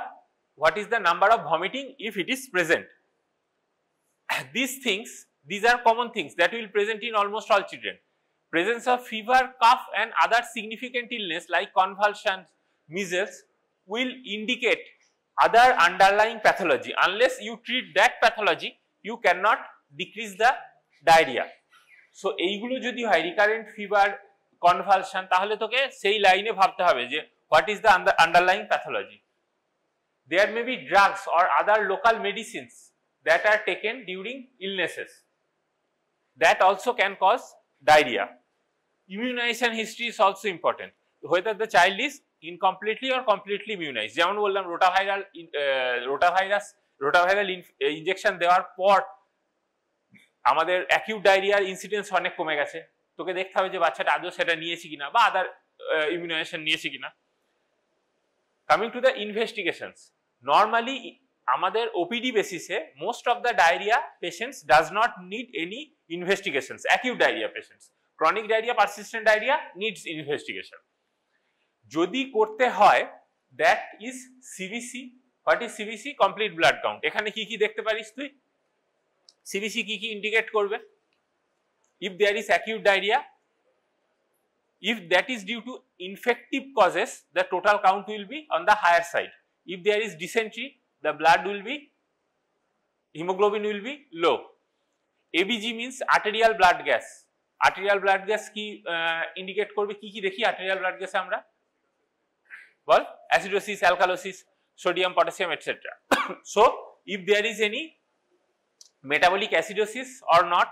what is the number of vomiting if it is present. These are common things that will present in almost all children. Presence of fever, cough and other significant illness like convulsions, measles will indicate other underlying pathology. Unless you treat that pathology, you cannot decrease the diarrhea. So এইগুলো যদি হয় recurrent fever, convulsion, তাহলে তোকে সেই লাইনে ভাবতে হবে যে what is the underlying pathology. There may be drugs or other local medicines that are taken during illnesses that also can cause diarrhea. Immunization history is also important, whether the child is incompletely or completely immunized. যেমন বললাম rotaviral injection দেওয়ার পর আমাদের acute ডায়রিয়ার incidence অনেক কমে গেছে, তোকে দেখতে হবে যে বাচ্চাটা আদৌ সেটা নিয়েছে কিনা বা আদার ইমিউনাইজেশন নিয়েছে কিনা। Coming to the investigations, normally আমাদের ওপিডি বেসিসে most of the diarrhoea patients does not need any investigations. Acute diarrhoea patients, chronic diarrhoea, persistent diarrhoea needs investigation. যদি করতে হয় that is CBC. What is CBC? Complete blood count. এখানে কি কি দেখতে পারিস তুই? সিবিসি কি কি ইন্ডিকেট করবে? If there is acute diarrhea, if that is due to infective causes, the total count will be on the higher side. If there is dysentery, the blood will be, hemoglobin will be low. ABG means arterial blood gas. Arterial blood gas কি indicate করবে? কি কি দেখি arterial blood gas আমরা? বল, acidosis, alkalosis, sodium, potassium, etc. So if there is any metabolic acidosis or not,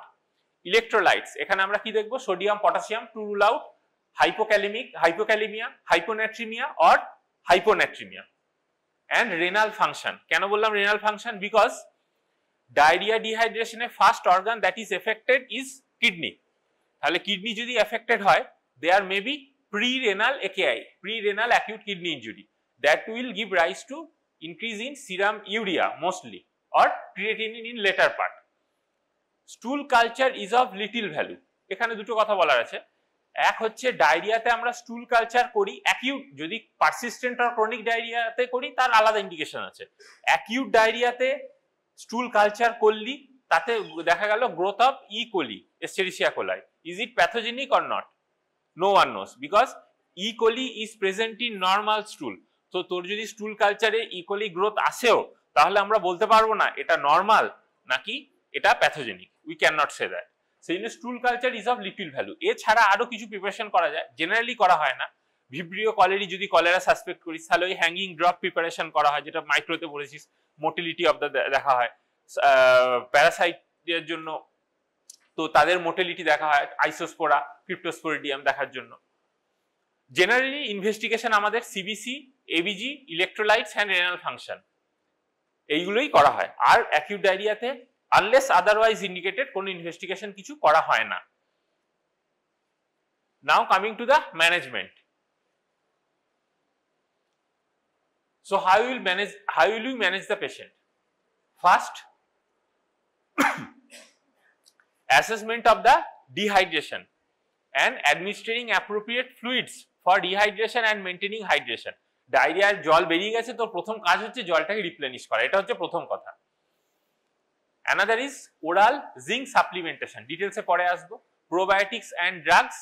electrolytes, এখানে আমরা কি দেখব? Sodium, potassium, to rule out hypokalemia, hyponatremia or hyponatremia. And renal function. কেন বললাম renal function? Because diarrhea dehydration এর first organ that is affected is kidney. তাহলে kidney যদি affected হয়, there may be pre-renal AKI, pre-renal acute kidney injury, that will give rise to increase in serum urea mostly or creatinine in later part. Stool culture is of little value. এখানে দুটো কথা বলার আছে। এক হচ্ছে ডায়রিয়াতে আমরা স্টুল culture করি, acute যদি পারসিস্টেন্ট আর ক্রনিক ডায়রিয়াতে করি তার আলাদা ইন্ডিকেশন আছে। অ্যাকিউট ডায়রিয়াতে স্টুল কালচার করলি তাতে দেখা গেল growth of E coli, Escherichia coli. Is it pathogenic or not? No one knows because E. coli is present in normal stool. তো তোর যদি স্টুল কালচারে E. coli গ্রোথ আসেও তাহলে আমরা বলতে পারবো না এটা নর্মাল নাকি এটা pathogenic. We can not say that. সেই জন্য স্টুল culture is of little value. এছাড়া আরো কিছু প্রিপারেশন করা যায়, জেনারেলি করা হয় না। ভিব্রিও কলেরি যদি কলেরা সাসপেক্ট করিস তাহলে ওই হ্যাঙ্গিং ড্রপ প্রিপারেশন করা হয়, যেটা মাইক্রোতে পড়েছিস, মোটিলিটি অফ দ্য দেখা হয়। প্যারাসাইটের জন্য তো তাদের মোটিলিটি দেখা হয়, আইসোস্পোরা ক্রিপ্টোস্পোরিডিয়াম দেখার জন্য। জেনারেলি ইনভেস্টিগেশন আমাদের CBC, ABG, electrolytes and renal function এইগুলোই করা হয়। আর অ্যাকিউট ডায়রিয়াতে আনলেস আদারওয়াইজ ইন্ডিকেটেড কোনো ইনভেস্টিগেশন কিছু করা হয় না। নাও coming to the management. So how will you manage the patient? First, assessment of the dehydration and administering appropriate fluids for dehydration and maintaining hydration. ডায়রিয়ার জল বেরিয়ে গেছে, তো প্রথম কাজ হচ্ছে জলটাকে রিপ্লেনিশ করা, এটা হচ্ছে প্রথম কথা। Another is oral zinc supplementation, ডিটেলসে পরে আসবো। Probiotics and drugs,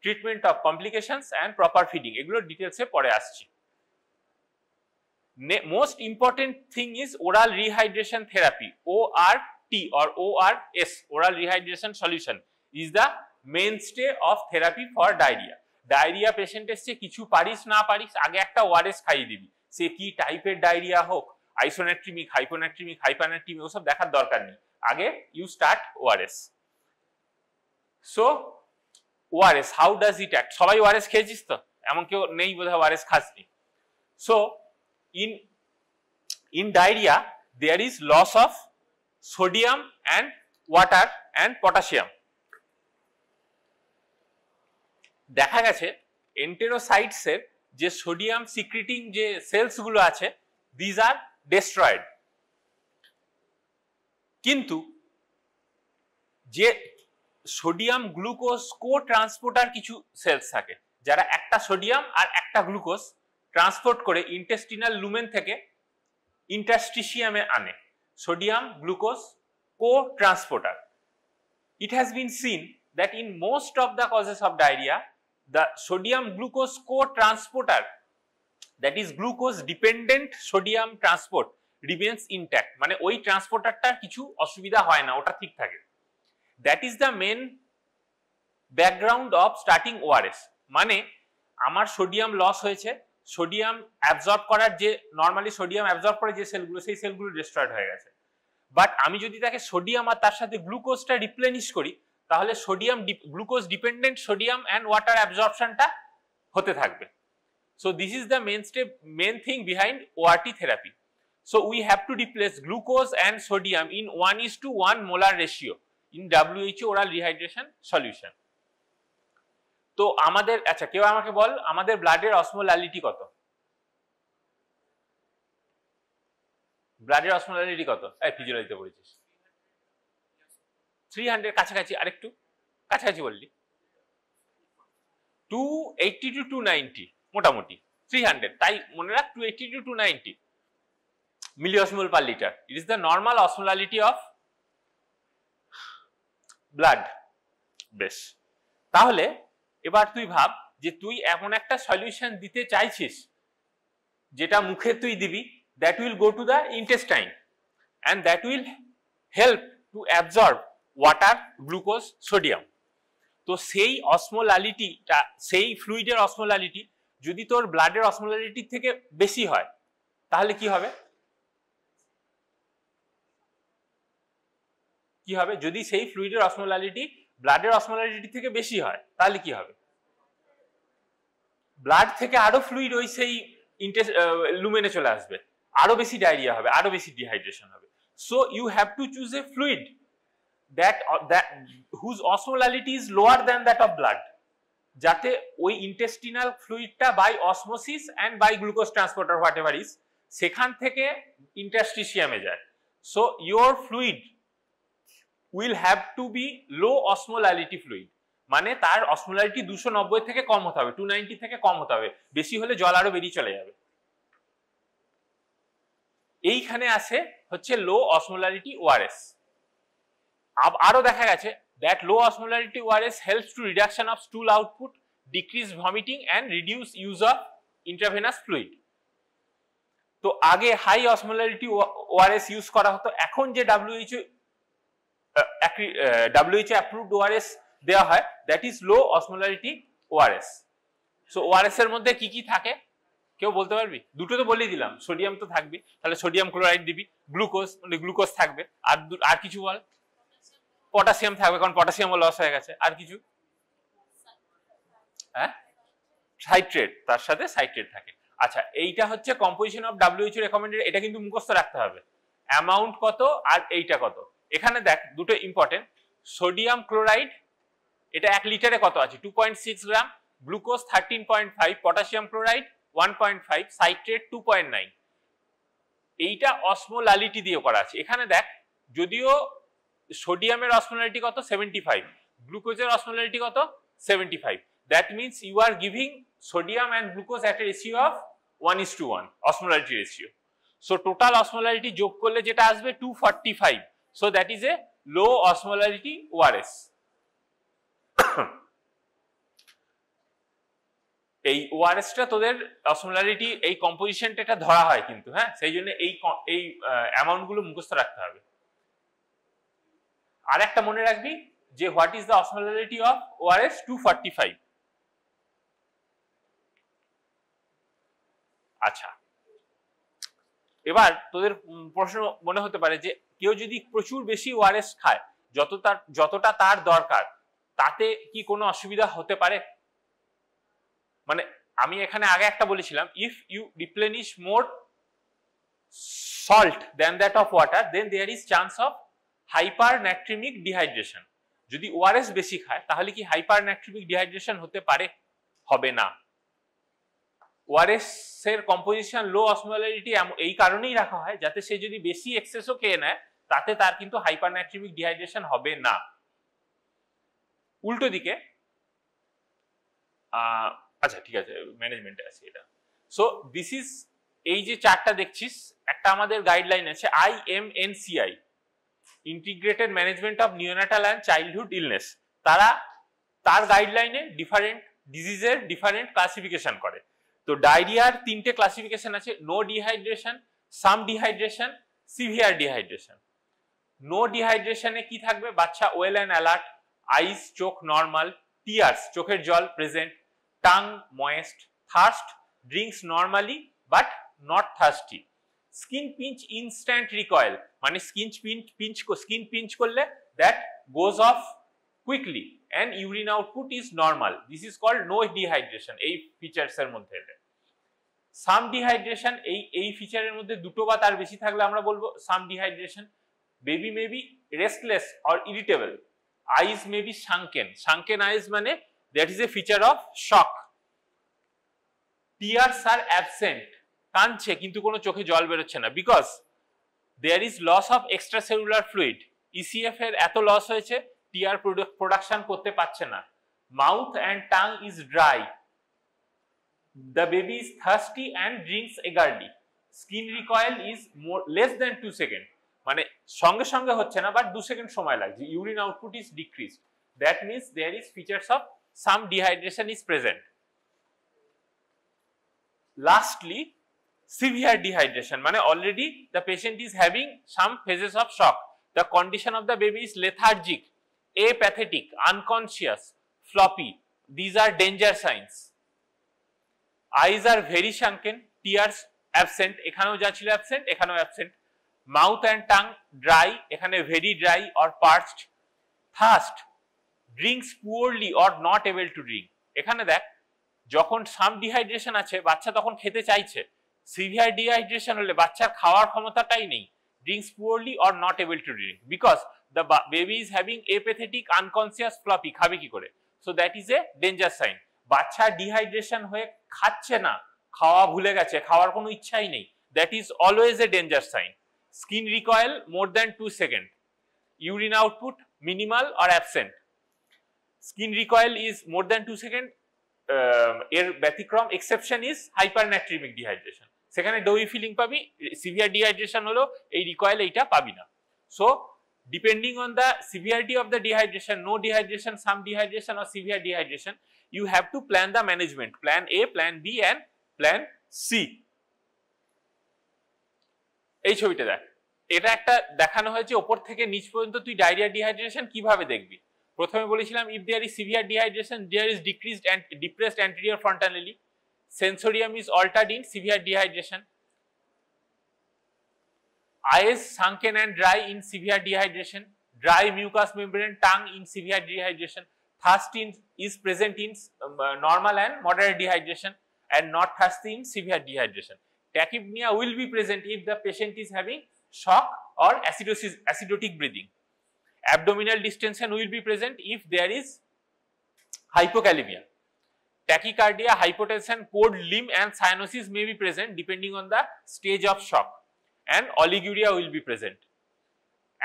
treatment of complications and proper feeding, এগুলো ডিটেলসে পরে আসছি। Most important thing is oral rehydration therapy, ORT or ORS, oral rehydration solution is the mainstay of therapy for diarrhea. Diarrhoea patient এসছে, কিছু পারিস না পারিস আগে একটা ওআরএস খাইয়ে দিবি, সে কি টাইপের ডায়রিয়া হোক, আইসোনেট্রিমিক, হাইপোনেট্রিমিক, হাইপারনেট্রিমিক, ওসব দেখার দরকার নেই, আগে you start ORS. So ORS how does it act? সবাই ওআরএস খেয়েছিস তো, এমন কেউ নেই বোধহয় ওআরএস খাসনি। So in diarrhea there is loss of sodium and water and potassium. দেখা গেছে এন্টেরোসাইটস এর যে সোডিয়াম সিক্রিটিং যে সেলস গুলো আছে, দিজ আর ডেস্ট্রয়েড। কিন্তু যে সোডিয়াম গ্লুকোজ কো ট্রান্সপোর্টার কিছু সেলস থাকে, যারা একটা সোডিয়াম আর একটা গ্লুকোজ ট্রান্সপোর্ট করে ইন্টেস্টিনাল লুমেন থেকে ইন্টারস্টিশিয়ামে আনে, sodium glucose co-transporter. It has been seen that in most of the causes of diarrhea, the sodium glucose co-transporter, that is glucose dependent sodium transport, remains intact. মানে ওই ট্রান্সপোর্টারটার কিছু অসুবিধা হয় না, ওটা ঠিক থাকে। That is the main background of starting ORS. মানে আমার সোডিয়াম লস হয়েছে, সোডিয়াম অ্যাবজর্ব করার যে নরমালি সোডিয়াম অ্যাবজর্ব করে যে সেলগুলো, সেই সেলগুলো ডিস্ট্রয়েড হয়ে গেছে। বাট আমি যদি তাকে সোডিয়াম আর তার সাথে গ্লুকোজটা রিপ্লেনিশ করি, তাহলে sodium glucose dependent sodium and water অ্যাবজর্পশনটা হতে থাকবে। So this is the main thing behind ORT therapy. So we have to replace glucose and sodium in 1:1 molar ratio in WHO oral rehydration solution. তো আমাদের, আচ্ছা কেউ আমাকে বল আমাদের ব্লাডের অসমোলালিটি কত? ব্লাডের অসমোলালিটি কত? এই ফিজিওলজিতে পড়েছিস 300 কাছাকাছি, আরেকটু কাছাকাছি বললি 280 to 290 মোটামুটি 300, তাই মনে রাখ 280 to 290 milliosmol per litre. It is the normal osmolality of blood. বেশ, তাহলে এবার তুই ভাব যে তুই এমন একটা সলিউশন দিতে চাইছিস যেটা মুখে তুই দিবি, that will go to the intestine and that will help to absorb water, glucose, sodium. তো সেই অসমোলালিটিটা, সেই ফ্লুইডের অসমোলালিটি যদি তোর ব্লাডের অসমোলালিটি থেকে বেশি হয় তাহলে কি হবে? কি হবে যদি সেই ফ্লুইডের অসমোলালিটি ব্লাডের অসমোলালিটি থেকে বেশি হয় তাহলে কি হবে? ব্লাড থেকে আরো ফ্লুইড ওই সেই লুমেনে চলে আসবে, আরো বেশি ডায়রিয়া হবে, আরো বেশি ডিহাইড্রেশন হবে। So you have to choose a fluid that whose osmolality is lower than that of blood, যাতে ওই ইন্টেস্টিনাল ফ্লুইডটা by osmosis and by glucose transporter whatever is সেখান থেকে ইন্টারস্টিশিয়ামে যায়। So your fluid will have to be low osmolality fluid, মানে তার অসমোলালিটি 290 থেকে কম হতে হবে, 290 থেকে কম হতে হবে, বেশি হলে জল আরো বেরিয়ে চলে যাবে। এইখানে আছে হচ্ছে লো অসমোলালিটি ওআরএস। আরো দেখা গেছে that low osmolarity ORS helps to reduction of stool output, decrease vomiting and reduce use of intravenous fluid. তো আগে হাই অসমোলারিটি ওআরএস ইউজ করা হতো, এখন যে WHO অ্যাপ্রুভড ওআরএস দেওয়া হয় that is low osmolarity ORS. So ORS এর মধ্যে কি কি থাকে কেউ বলতে পারবি? দুটো তো বলেই দিলাম, সোডিয়াম তো থাকবে, তাহলে সোডিয়াম ক্লোরাইড দিবি, গ্লুকোজ মানে গ্লুকোজ থাকবে, আর কিছু বল? পটাশিয়াম থাকবে, কারণ পটাশিয়ামও লস হয়ে গেছে। আর কিছু? হ্যাঁ, সাইট্রেট, তার সাথে সাইট্রেট থাকে। আচ্ছা, এইটা হচ্ছে কম্পোজিশন অফ WHO রেকমেন্ডেড, এটা কিন্তু মুখস্থ রাখতে হবে, অ্যামাউন্ট কত আর এইটা কত। এখানে দেখ দুটো ইম্পর্টেন্ট, সোডিয়াম ক্লোরাইড এটা 1 লিটারে কত আছে 2.6 গ্রাম, গ্লুকোজ 13.5, পটাশিয়াম ক্লোরাইড 1.5, সাইট্রেট 2.9। এইটা অসমোলারিটি দিয়ে করা আছে। এখানে দেখ যদিও সোডিয়ামের অসমোলারিটি কত 75, গ্লুকোজের অসমোলারিটি কত 75, that means you are giving sodium and glucose at a ratio of 1:1 osmolarity ratio. So total osmolarity যোগ করলে যেটা আসবে 245, so that is a low osmolarity ORS. এই ওআরএসটা তোদের অসমোলারিটি এই কম্পোজিশনটা এটা ধরা হয় কিন্তু, হ্যাঁ, সেই জন্য এই অ্যামাউন্ট গুলো মুখস্থ রাখতে হবে। আর একটা মনে রাখবি যে what is the osmolarity of ORS 245। আচ্ছা, এবার তোদের প্রশ্ন মনে হতে পারে যে কেউ যদি প্রচুর বেশি ওআরএস খায়, যতটা তার দরকার, তাতে কি কোনো অসুবিধা হতে পারে? মানে আমি এখানে আগে একটা বলেছিলাম, if you replenish more salt then that of water then there is chance of hypernatraemic dehydration. যদি ওআরএস বেশি খায় তাহলে কি হাইপারন্যাট্রিমিক ডিহাইড্রেশন হতে পারে? হবে না। ওআরএস এর কম্পোজিশন লো অসমোলারিটি এই কারণেই রাখা হয় যাতে সে যদি বেশি এক্সেসও খেয়ে নেয় তাতে তার কিন্তু হাইপারন্যাট্রিমিক ডিহাইড্রেশন হবে না। উল্টো দিকে আচ্ছা ঠিক আছে, ম্যানেজমেন্টে আছে এটা। সো দিস ইজ, এই যে চারটা দেখছিস, একটা আমাদের গাইডলাইন আছে IMNCI, integrated management of neonatal and childhood illness. তার গাইডলাইনে ডিফারেন্ট ডিজিজের ডিফারেন্ট ক্লাসিফিকেশন করে। তো ডায়রিয়ার 3টে ক্লাসিফিকেশন আছে, নো ডিহাইড্রেশন, সাম ডিহাইড্রেশন, সিভিয়ার ডিহাইড্রেশন। নো ডিহাইড্রেশনে কি থাকবে? বাচ্চা ওয়েল অ্যান্ড অ্যালার্ট, আইস চোখ নর্মাল, টিয়ার্স চোখের জল present, tongue moist, thirst drinks normally but not thirsty, skin pinch instant recoil, মানে স্কিন পিঞ্চ করলে that goes of quickly and urine output is normal. This is called no dehydration. এই features এর মধ্যে সাম dehydration, এই ফিচারের মধ্যে দুটো বা তার বেশি থাকলে আমরা বলবো some dehydration. Baby may be restless or irritable, eyes may be sunken eyes মানে that is a feature of shock. Tears are absent, কাঁদছে কিন্তু কোনো চোখে জল বেরোচ্ছে না, because there is loss of extra cellular fluid, ECF এর এত লস হয়েছে টিয়ার প্রোডাকশন করতে পারছে না। Mouth and tongue is dry, the baby is thirsty and drinks eagerly, skin recoil is less than 2 second, মানে সঙ্গে সঙ্গে হচ্ছে না বাট 2 সেকেন্ড সময় লাগছে, urine output is decreased, that means there is features of some dehydration is present. Lastly severe dehydration, মানে already the patient is having some phases of shock, the condition of the baby is lethargic, apathetic, unconscious, floppy, these are danger signs. Eyes are very sunken, tears absent, এখানেও যা ছিল absent এখানেও absent, mouth and tongue dry, এখানে very dry or parched, thirst, drinks poorly or not able to drink, এখানে দেখ যখন সাম dehydration আছে বাচ্চা তখন খেতে চাইছে, সিভিয়ার ডিহাইড্রেশন হলে বাচ্চার খাওয়ার ক্ষমতাটাই নেই, drinks poorly or not able to drink, because the baby is having apathetic unconscious floppy, খাবে কি করে? So that is a danger sign. বাচ্চা ডিহাইড্রেশন হয়ে খাচ্ছে না, খাওয়া ভুলে গেছে, খাওয়ার কোনো ইচ্ছাই নেই, that is always a danger sign. Skin recoil more than 2 second, urine output minimal or absent, skin recoil is more than 2 second, এর ব্যতিক্রম এক্সেপশন ইজ হাইপারন্যাট্রিমিক ডিহাইড্রেশন, সেখানে ডোই ফিলিং পাবি, সিভিয়ার ডিহাইড্রেশন হলো এই রিকয়েল এইটা পাবি না। So Depending on the severity of the dehydration, no dehydration, some dehydration or severe dehydration, you have to plan the management. Plan A, Plan B and Plan C. এই ছবিটা দেখ, এটা একটা দেখানো হয়েছে ওপর থেকে নিচ পর্যন্ত তুই ডায়রিয়া ডিহাইড্রেশন কিভাবে দেখবি। প্রথমে বলেছিলাম if there is severe dehydration, there is decreased and depressed anterior frontally. Sensorium is altered in severe dehydration. Eyes sunken and dry in severe dehydration. Dry mucous membrane tongue in severe dehydration. Thirst is present in normal and moderate dehydration and not thirsty in severe dehydration. Tachypnea will be present if the patient is having shock or acidotic breathing. Abdominal distension will be present if there is hypokalemia. Tachycardia, hypotension, cold limb and cyanosis may be present depending on the stage of shock, and oliguria will be present.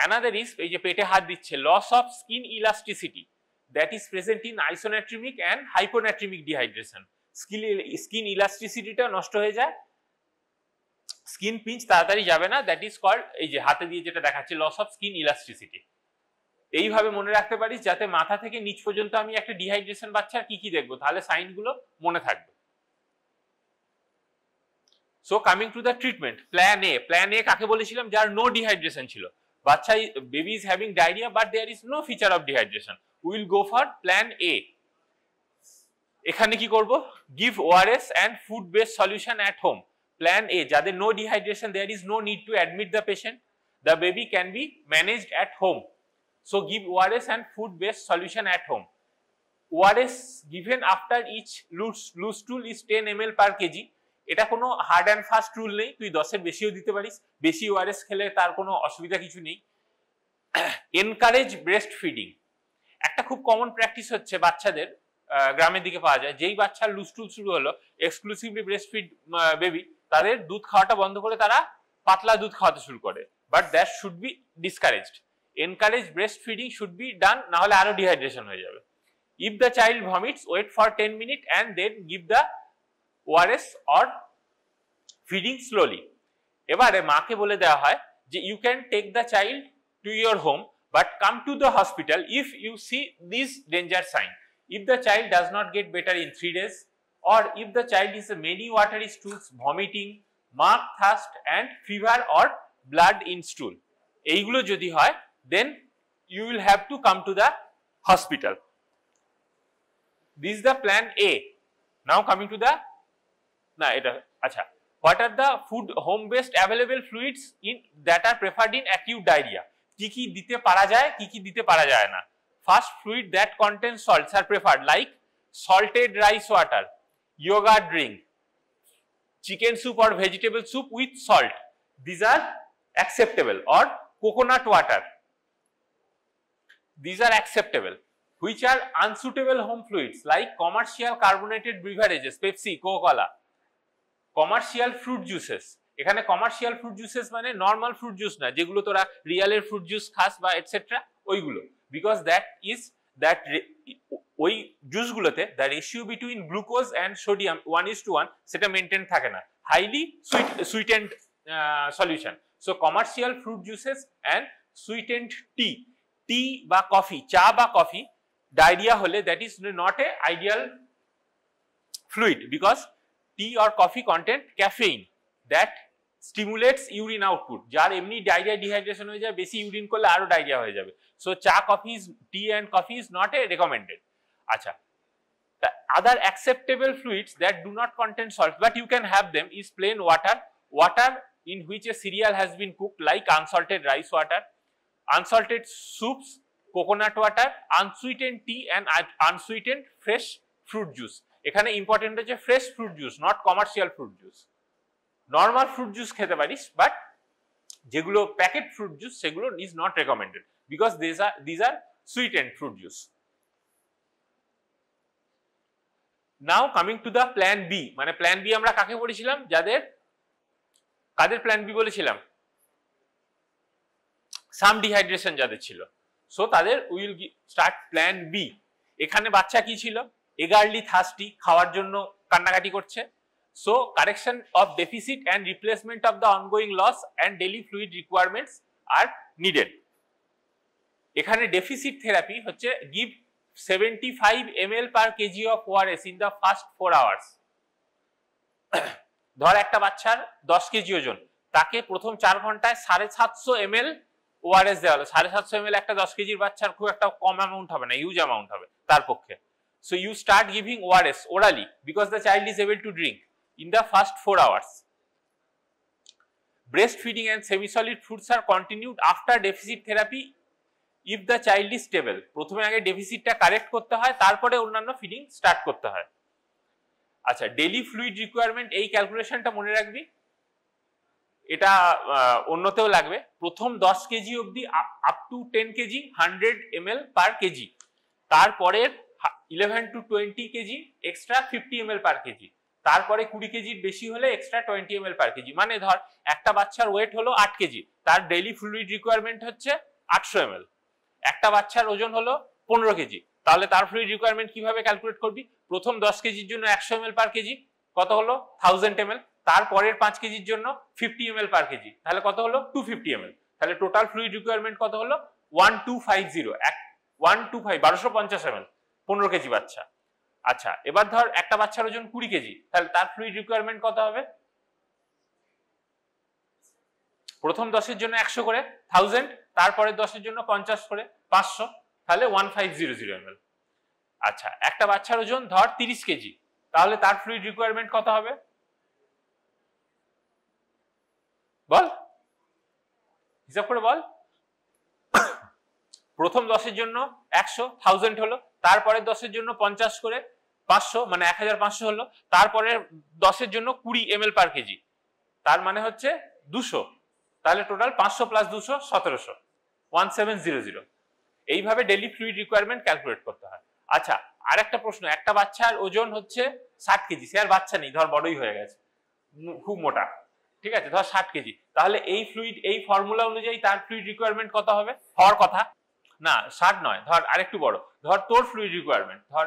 Another is এই যে পেটে হাত দিচ্ছে, loss of skin elasticity that is present in isonatremic and hyponatremic dehydration. Skin elasticity টা নষ্ট হয়ে যায়, skin pinch তাড়াতাড়ি যাবে না, দ্যাট ইজ কল্ড, এই যে হাতে দিয়ে যেটা দেখাচ্ছে, লস অফ স্কিন ইলাস্টিসিটি। এইভাবে মনে রাখতে পারিস যাতে মাথা থেকে নিচ পর্যন্ত আমি একটা ডিহাইড্রেশন বাচ্চার কি কি দেখবো, তাহলে সাইনগুলো মনে থাকবে। So coming to the treatment, plan A. Plan A কাকে বলেছিলাম? যার নো ডিহাইড্রেশন ছিল, বাচ্চা baby is having diarrhoea but there is no feature of dehydration, will go for plan A. এখানে কি করব? Give ORS and food based solution at home. Plan A, যাদের no dehydration, there is no need to admit the patient. The baby can be managed at home. So give ORS and food based solution at home. ORS given after each loose stool is 10 ml per kg. এটা কোনো hard and fast rule নেই, তুই 10-এর বেশিও দিতে পারিস, বেশি ORS খেলে তার কোনো অসুবিধা কিছু নেই। Encourage breast feeding. একটা খুব কমন প্র্যাকটিস হচ্ছে বাচ্চাদের, গ্রামের দিকে পাওয়া যায়, যেই বাচ্চার লুজ টুল শুরু হলো, এক্সক্লুসিভলি ব্রেস্ট ফিড বেবি, তাদের দুধ খাওয়াটা বন্ধ করে তারা পাতলা দুধ খাওয়াতে শুরু করে, but that should be discouraged. Encourage breast feeding should be done, না হলে আরো ডিহাইড্রেশন হয়ে যাবে। If the child vomits, wait for 10 minute and then give the ORS or feeding slowly. এবারে মাকে বলে দেওয়া হয় যে you can take the child to your home but come to the hospital if you see this danger sign. If the child does not get better in 3 days, or if the child is many watery stools, vomiting, marked thirst and fever or blood in stool, এইগুলো যদি হয়, then you will have to come to the hospital. This is the plan A. Now coming to the, na eta acha, what are the food home based available fluids in that are preferred in acute diarrhea? কি কি দিতে পারা যায়, কি কি দিতে পারা যায় না। First, fluid that contains salts are preferred, like salted rice water, yogurt drink, chicken soup or vegetable soup with salt. These are acceptable. Or coconut water. These are acceptable. Which are unsuitable home fluids, like commercial carbonated beverages, Pepsi, Coca-Cola, commercial fruit juices. এখানে commercial fruit juices মানে normal fruit juice না, যেগুলো তোরা রিয়ালের fruit juice খাস বা etcetera, ওইগুলো। Because ওই জুসগুলোতে the ratio between glucose and sodium 1:1 সেটা মেনটেন থাকে না, highly sweetened solution. So commercial fruit juices and sweetened tea বা কফি, চা বা কফি, diarrhea হলে that is not a ideal fluid, because tea or coffee contain caffeine that stimulates urine output. যার এমনি diarrhoea dehydration হয়ে যায়, বেশি urine করলে আরো ডায়রিয়া হয়ে যাবে। সো চা, coffee, tea and coffee is not a recommended. আচ্ছা, the other acceptable fluids that do not contain salt but you can have them is plain water in which a cereal has been cooked, like unsalted rice water, unsalted soups, coconut water, unsweetened tea and unsweetened fresh fruit juice. এখানে important হচ্ছে fresh fruit juice, not commercial fruit juice. Normal fruit juice খেতে পারিস, but যেগুলো packet fruit juice সেগুলো is not recommended, because these are sweetened fruit juice. Now coming to the plan B, মানে plan B আমরা কাকে বলেছিলাম? কাদের plan B বলেছিলাম? সাম dehydration যাদের ছিল, সো তাদের উইল স্টার্ট প্ল্যান বি। এখানে বাচ্চা কি ছিল? এগারলি থার্স্টি, খাওয়ার জন্য কান্নাকাটি করছে। So correction of deficit and replacement of the ongoing loss and daily fluid requirements are needed. এখানে ডেফিসিট থেরাপি হচ্ছে give 75 ml per kg of ORS in the first 4 hours. ধর একটা বাচ্চার 10 কেজি ওজন, তাকে প্রথম 4 ঘন্টায় 750 ml ORS দেওয়া হলো। 750 ml একটা 10 কেজির বাচ্চার খুব একটা কম অ্যামাউন্ট হবে না, হিউজ অ্যামাউন্ট হবে তার পক্ষে। So you start giving ORS orally because the child is able to drink in the first 4 hours. Breastfeeding and semi-solid foods are continued after deficit therapy if the child is stable. প্রথমে আগে ডেফিসিটটা correct করতে হয়, তারপরে অন্যান্য feeding start করতে হয়। আচ্ছা, daily fluid requirement, এই ক্যালকুলেশনটা মনে রাখবি, এটা অন্যতেও লাগবে। প্রথম 10 কেজি অবধি up to 10 KG 100 ml per KG, তারপরের 11 to 20 KG extra 50 ml per KG, তারপরে 20 কেজির বেশি হলে এক্সট্রা 20 ml পার কেজি। মানে ধর একটা বাচ্চার ওয়েট হলো 8 কেজি, তার ডেইলি ফ্লুইড রিকোয়ারমেন্ট হচ্ছে 800 ml। একটা বাচ্চার ওজন হলো 15 কেজি, তাহলে তার ফ্লুইড রিকোয়ারমেন্ট কিভাবে ক্যালকুলেট করবি? প্রথম 10 কেজির জন্য 100 ml পার কেজি, কত হলো 1000 ml। তারপরের 5 কেজির জন্য 50 ml পার কেজি, তাহলে কত হলো 250 ml। তাহলে টোটাল ফ্লুইড রিকোয়ারমেন্ট কত হলো 1250, 1250 ml 15 কেজি বাচ্চা। আচ্ছা, এবার ধর একটা বাচ্চার ওজন 20 কেজি, তাহলে তার ফ্লুইড রিকোয়ারমেন্ট কত হবে? প্রথম 10 এর জন্য 100 করে 1000, তারপরের 10 এর জন্য 50 করে 500, তাহলে 1500 ml। আচ্ছা, একটা বাচ্চার ওজন ধর 30 কেজি, তাহলে তার ফ্লুইড রিকোয়ারমেন্ট কত হবে বল, হিসাব করে বল। প্রথম 10 এর জন্য 100, 1000 হলো, তারপরের 10 এর জন্য 50 করে 500, মানে 1500 হলো, তারপরে 10 এর জন্য 20 ml পার কেজি, তার মানে হচ্ছে 200, তাহলে টোটাল 500 প্লাস 200 1700, 1700। এইভাবে ডেইলি ফ্লুইড রিকোয়ারমেন্ট ক্যালকুলেট করতে হয়। আচ্ছা, আর একটা প্রশ্ন, একটা বাচ্চার ওজন হচ্ছে 60 কেজি, সে আর বাচ্চা নেই, ধর বড়ই হয়ে গেছে, খুব মোটা, ঠিক আছে, ধর 60 কেজি, তাহলে এই ফ্লুইড, এই ফর্মুলা অনুযায়ী তার ফ্লুইড রিকোয়ারমেন্ট কত হবে হওয়ার কথা? না 60 নয়, ধর আরেকটু বড়, ধর তোর ফ্লুইড রিকোয়ারমেন্ট ধর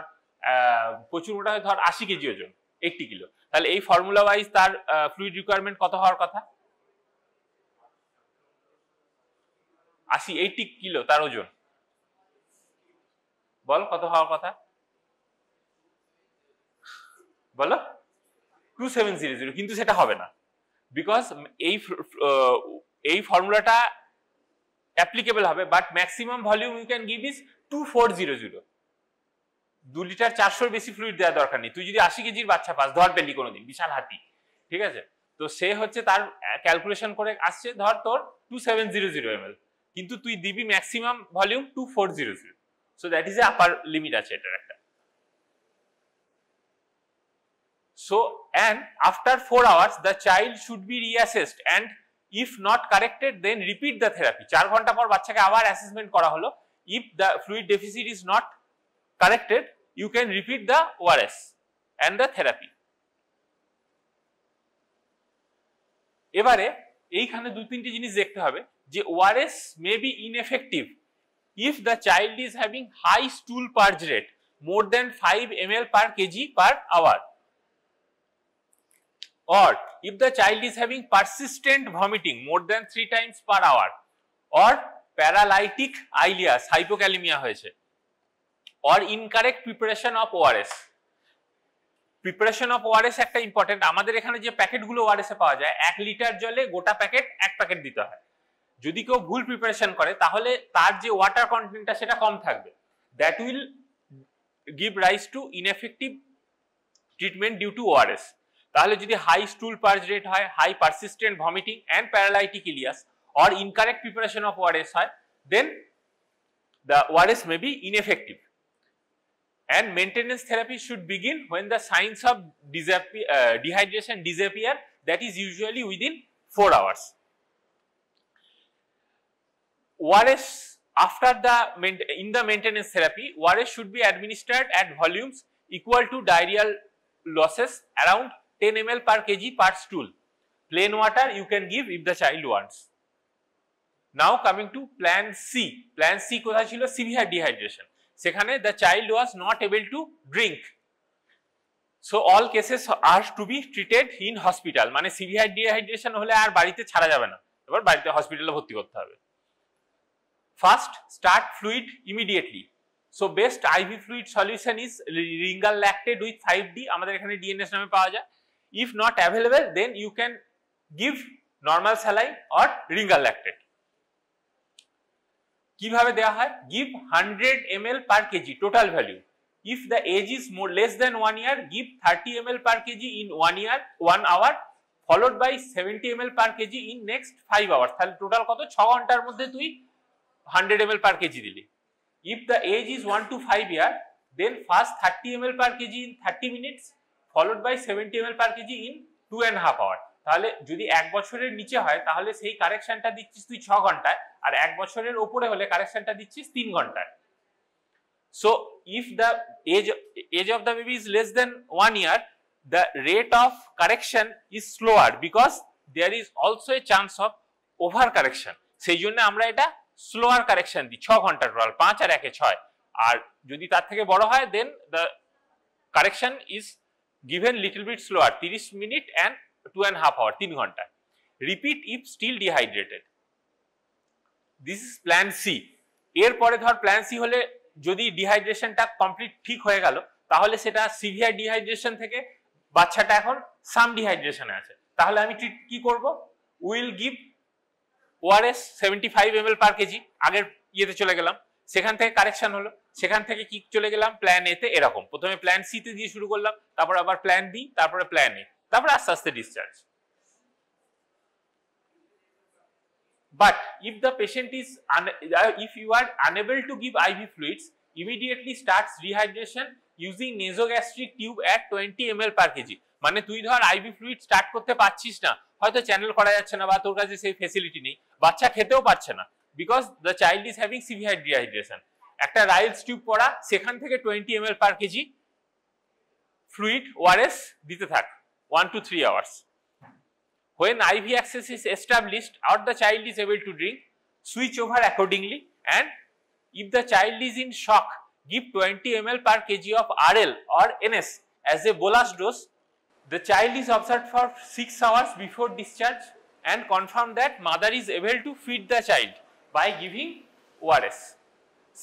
প্রচুর মোটা হয়, ধর 80 কেজি ওজন, 80 কিলো, তাহলে এই ফর্মুলা ওয়াইজ তার ফ্লুইড রিকোয়ারমেন্ট কত হওয়ার কথা? 80 কিলো তার ওজন, বল কত হওয়ার কথা বলো? 2700, কিন্তু সেটা হবে না, বিকজ এই ফর্মুলাটা অ্যাপ্লিকেবল হবে, but maximum volume you can give is 2400। 2 litre 400 বেশি ফ্লুইড দেওয়ার দরকার নেই। তুই যদি 80 কেজির বাচ্চা পাস, ধর পেলি কোনোদিন, বিশাল হাতি, ঠিক আছে, তো সে হচ্ছে তার ক্যালকুলেশন করে আসছে ধর তোর 2700 ml, কিন্তু তুই দিবি maximum volume 2400, so that is A upper limit আছে এটার একটা। So, and after 4 hours the child should be reassessed, and if not corrected then repeat the therapy. 4 ঘন্টা পর বাচ্চাকে আবার অ্যাসেসমেন্ট করা হলো, if the fluid deficit is not corrected you can repeat the ORS and the therapy. এবারে এইখানে 2-3টি জিনিস দেখতে হবে যে ORS may be ineffective if the child is having high stool purge rate more than 5 ml per kg per hour, or if the child is having persistent vomiting more than 3 times per hour, or paralytic ileus, hypokalemia হয়েছে, or incorrect preparation of ORS. Preparation of ORS একটা important. আমাদের এখানে যে প্যাকেটগুলো ORS এ পাওয়া যায়, 1 litre জলে গোটা প্যাকেট 1 প্যাকেট দিতে হয়। যদি কেউ ভুল প্রিপারেশন করে তাহলে তার যে ওয়াটার কন্টেন্টটা সেটা কম থাকবে, that will give rise to ineffective treatment due to ORS। তাহলে যদি হাই স্টুল পার্জ রেট হয়, high persistent vomiting and paralytic ileus, or incorrect preparation of ORS হয়, দেন the ORS may be ineffective. And maintenance therapy should begin when the signs of dehydration disappear, that is usually within 4 hours. ORS after in the maintenance therapy, ORS should be administered at volumes equal to diarrheal losses around 10 ml per kg per stool. Plain water you can give if the child wants. Now coming to plan C. Plan C কোথায় ছিল? Severe dehydration. সেখানে the child was not able to drink. So all cases are to be treated in hospital. মানে severe dehydration হলে আর বাড়িতে ছাড়া যাবে না, এবার বাড়িতে হসপিটালে ভর্তি করতে হবে। First, start fluid immediately. So best IV fluid solution is ringal lactate with 5D. আমাদের এখানে DNS নামে পাওয়া যায়. If not available, then you can give normal saline or ringal lactate. কিভাবে দেওয়া হয়? Give 100 ml per kg total value. If the age is less than 1 year, give 30 ml per kg in 1 hour, followed by 70 ml per kg in next 5 hours. তাহলে total কত? 6 ঘন্টার মধ্যে তুই 100 ml per kg দিলি. If the age is 1 to 5 year, then first 30 ml per kg in 30 minutes, followed by 70 ml per kg in 2.5 hours. তাহলে যদি 1 বছরের নিচে হয় তাহলে সেই কারেকশনটা দিচ্ছিস তুই 6 ঘন্টায়, আর 1 বছরের উপরে হলে কারেকশনটা দিচ্ছিস 3 ঘন্টায়. So if the age of the baby is less than 1 year, the rate of correction is slower because there is also a chance of over correction. সেই জন্য আমরা এটা স্লোয়ার কারেকশন দিই, 6 ঘন্টার টোটাল, 5 আর 1 এ 6. আর যদি তার থেকে বড় হয় দেন the correction is given little bit slower, 30 minute and 2.5 hours, 3 ঘন্টা. Repeat if still dehydrated. This is plan C. এরপরে ধর প্ল্যান সি হলে যদি ডিহাইড্রেশনটা কমপ্লিট ঠিক হয়ে গেল তাহলে সেটা সিভিয়ার ডিহাইড্রেশন থেকে বাচ্চাটা এখন সাম ডিহাইড্রেশনে আছে, তাহলে আমি কি করব? Will give ORS 75 ml per kg. আগের ইয়েতে চলে গেলাম, সেখান থেকে কারেকশন হলো, সেখান থেকে কি চলে গেলাম প্ল্যান এ তে। এরকম প্রথমে প্ল্যান সি তে দিয়ে শুরু করলাম, তারপর আবার প্ল্যান বি, তারপরে প্ল্যান এ, তারপর আস্তে আস্তে discharge. But if the patient is if you are unable to give IV fluids, immediately starts rehydration using nasogastric tube at 20 ml per kg. মানে তুই ধর IV fluid স্টার্ট করতে পারছিস না, হয়তো চ্যানেল করা যাচ্ছে না বা তোর কাছে সেই ফ্যাসিলিটি নেই, বাচ্চা খেতেও পারছে না, because the child is having severe dehydration. একটা রাইলস টিউব পড়া, সেখান থেকে 20 ml per kg fluid ORS দিতে থাক 1 to 3 hours. When IV access is established or the child is able to drink, switch over accordingly, and if the child is in shock, give 20 ml per kg of RL or NS as a bolus dose. The child is observed for 6 hours before discharge and confirm that mother is able to feed the child by giving ORS.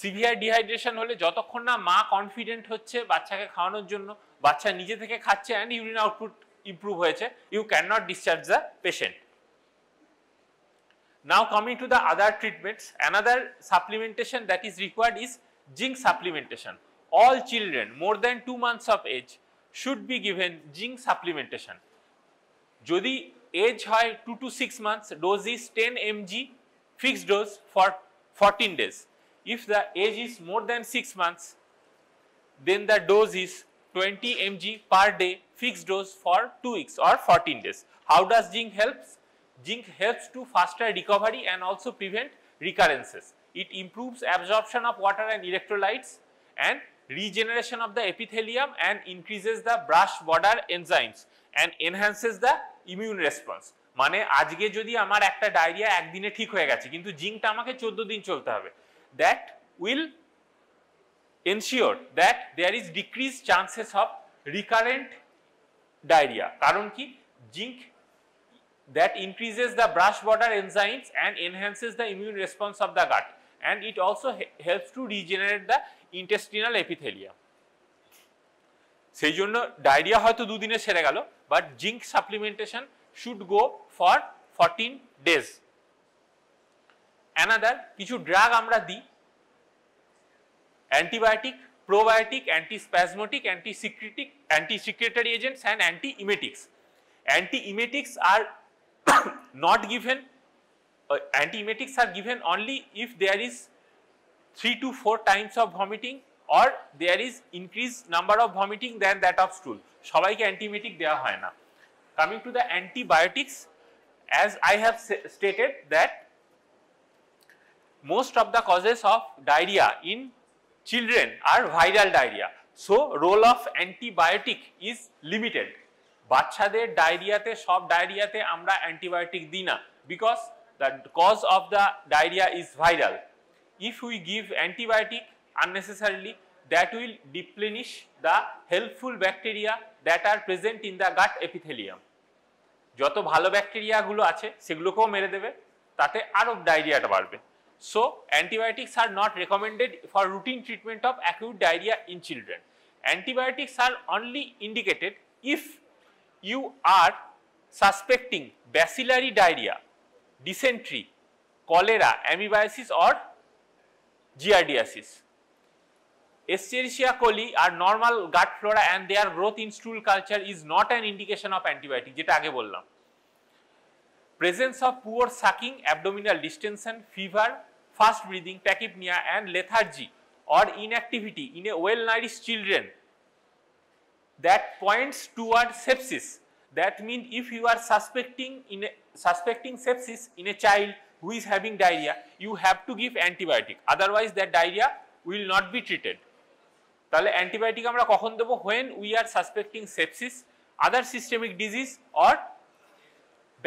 Severe dehydration হলে যতক্ষণ না মা confident হচ্ছে বাচ্চাকে খাওয়ানোর জন্য, বাচ্চা নিজে থেকে খাচ্ছে and urine output improve হয়েছে, you cannot discharge the patient. Now coming to the other treatments, another supplementation that is required is zinc supplementation. All children more than 2 months of age should be given zinc supplementation. যদি age হয় 2 to 6 months, dose is 10 mg fixed dose for 14 days. If the age is more than 6 months, then the dose is 20 mg per day fixed dose for 2 weeks or 14 days. How does zinc helps? Zinc helps to faster recovery and also prevent recurrences. It improves absorption of water and electrolytes and regeneration of the epithelium and increases the brush border enzymes and enhances the immune response. মানে আজকে যদি আমার একটা diarrhoea একদিনে ঠিক হয়ে গেছে কিন্তু জিঙ্কটা আমাকে 14 দিন চলতে হবে, that will ensure that there is decreased chances of recurrent diarrhea. কারণ কি? zinc that increases the brush border enzymes and enhances the immune response of the gut, and it also helps to regenerate the intestinal epithelium. সেই জন্য diarrhoea হয়তো দুদিনে সেরে গেল, but zinc supplementation should go for 14 days. Another কিছু drug আমরা দিই, antibiotic, probiotic, antispasmodic, anti-secretory agents and anti-emetics. Anti-emetics are not given, anti-emetics are given only if there is 3 to 4 times of vomiting or there is increased number of vomiting than that of stool. সবাইকে antiemetic দেওয়া হয় না। Coming to the antibiotics, as I have stated that most of the causes of diarrhea in children are viral diarrhea, so role of antibiotic is limited. বাচ্চাদের ডায়রিয়াতে, সব ডায়রিয়াতে আমরা antibiotic দিই না, because the cause of the diarrhea is viral. If we give antibiotic unnecessarily, that will deplenish the helpful bacteria that are present in the gut epithelium. যত ভালো bacteria গুলো আছে সেগুলোকেও মেরে দেবে, তাতে আরো ডায়রিয়াটা বাড়বে। So antibiotics are not recommended for routine treatment of acute diarrhea in children. Antibiotics are only indicated if you are suspecting bacillary diarrhea, dysentery, cholera, amoebiasis or giardiasis. Escherichia coli are normal gut flora and their growth in stool culture is not an indication of antibiotic, যেটা আগে বললাম. Presence of poor sucking, abdominal distension, fever, fast breathing, tachypnea and lethargy or inactivity in a well-nourished children that points toward sepsis. That means if you are suspecting sepsis in a child who is having diarrhea, you have to give antibiotic. Otherwise, that diarrhea will not be treated. তাহলে antibiotic আমরা কখন দেব? when we are suspecting sepsis, other systemic disease or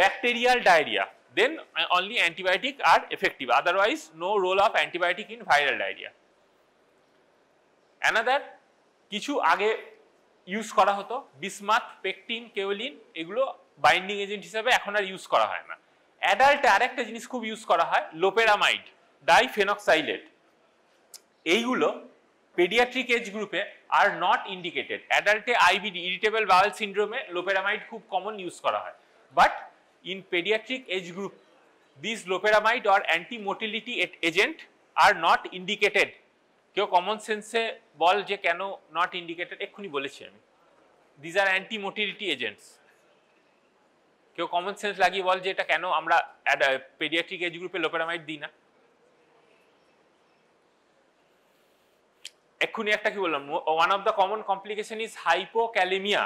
bacterial diarrhea, then only antibiotic are effective. Otherwise, no role of antibiotic in viral diarrhea. Another কিছু আগে use করা হতো bismuth, pectin, kaolin, এগুলো binding agent হিসেবে এখন আর use করা হয় না. অ্যাডাল্টে আরেকটা জিনিস খুব ইউজ করা হয় লোপেরামাইড, ডাইফেনক্সাইলেট. এইগুলো পেডিয়াট্রিক এজ গ্রুপে আর নট ইন্ডিকেটেড. অ্যাডাল্টে আইবিডি, ইরিটেবল বাউল সিন্ড্রোমে লোপেরামাইড খুব কমন ইউজ করা হয়. But in pediatric age group, these loperamide or anti-motility agent are not indicated. কেউ কমন সেন্সে বল যে কেন নট ইন্ডিকেটেড? এক্ষুনি বলেছি আমি, দিস আর অ্যান্টি-মোটিলিটি এজেন্টস. কেউ কমন সেন্স লাগিয়ে বল যে এটা কেন আমরা পেডিয়াট্রিক এজ গ্রুপে লোপেরামাইড দিই না? এক্ষুনি একটা কি বললাম, one of the common complication is hypokalaemia.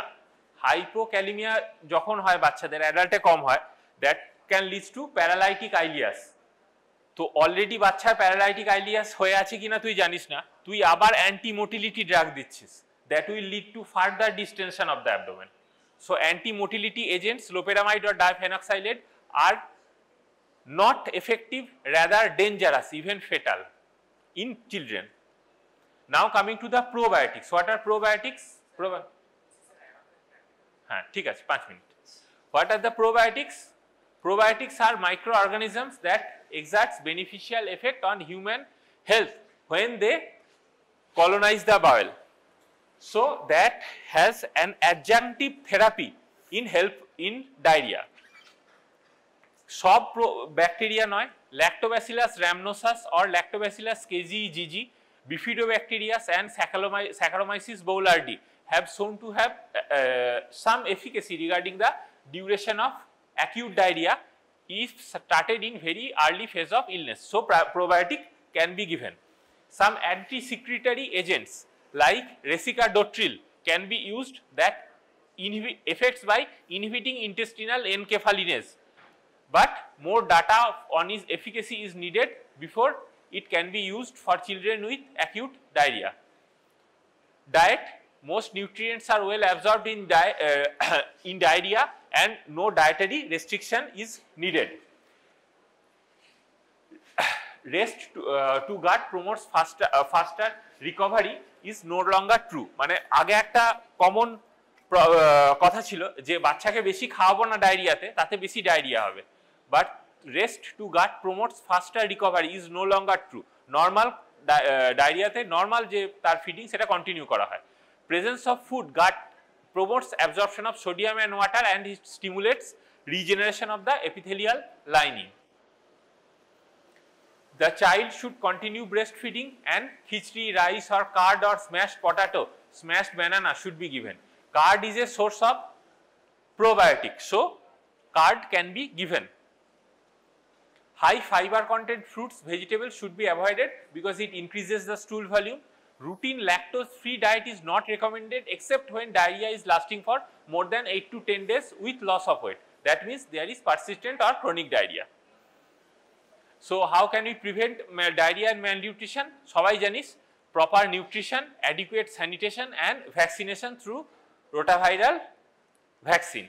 Hypokalaemia যখন হয় বাচ্চাদের, অ্যাডাল্টে কম হয়, that can lead to paralytic ileus. তো অলরেডি বাচ্চার প্যারালাইটিক আইলিয়াস হয়ে আছে কিনা তুই জানিস না, তুই আবার অ্যান্টি-মোটিলিটি ড্রাগ দিচ্ছিস, that will lead to further distension of the abdomen. So anti-motility agents loperamide or difenoxylate are not effective, rather dangerous, even fatal in children. Now coming to the probiotics. What are probiotics? হ্যাঁ ঠিক আছে, 5 minute. What are the probiotics? Probiotics are microorganisms that exerts beneficial effect on human health when they colonize the bowel. So that has an adjunctive therapy in help in diarrhea. সব bacteria নয়, Lactobacillus rhamnosus or Lactobacillus kgGG, Bifidobacterius and Saccharomyces boulardii have shown to have some efficacy regarding the duration of acute diarrhea if started in very early phase of illness. So probiotic can be given. Some anti-secretory agents like Resicadotril can be used that effects by inhibiting intestinal encephalinase, but more data on its efficacy is needed before it can be used for children with acute diarrhea. Diet. Most nutrients are well absorbed in diarrhea and no dietary restriction is needed. Rest to gut promotes faster recovery is no longer true. মানে আগে একটা common কথা ছিল যে বাচ্চাকে বেশি খাওয়াবো না ডায়রিয়াতে, তাতে বেশি ডায়রিয়া হবে. But rest to gut promotes faster recovery is no longer true. Normal ডায়রিয়াতে নর্মাল যে তার ফিডিং সেটা কন্টিনিউ করা হয়. Presence of food gut promotes absorption of sodium and water and it stimulates regeneration of the epithelial lining. The child should continue breastfeeding and khichdi, rice or curd or smashed potato, smashed banana should be given. Curd is a source of probiotic, so curd can be given. High fiber content fruits, vegetables should be avoided because it increases the stool volume. Routine lactose-free diet is not recommended except when diarrhea is lasting for more than 8 to 10 days with loss of weight. That means there is persistent or chronic diarrhea. So how can we prevent diarrhea and malnutrition? সবাই জানিস, proper nutrition, adequate sanitation and vaccination through rotaviral vaccine.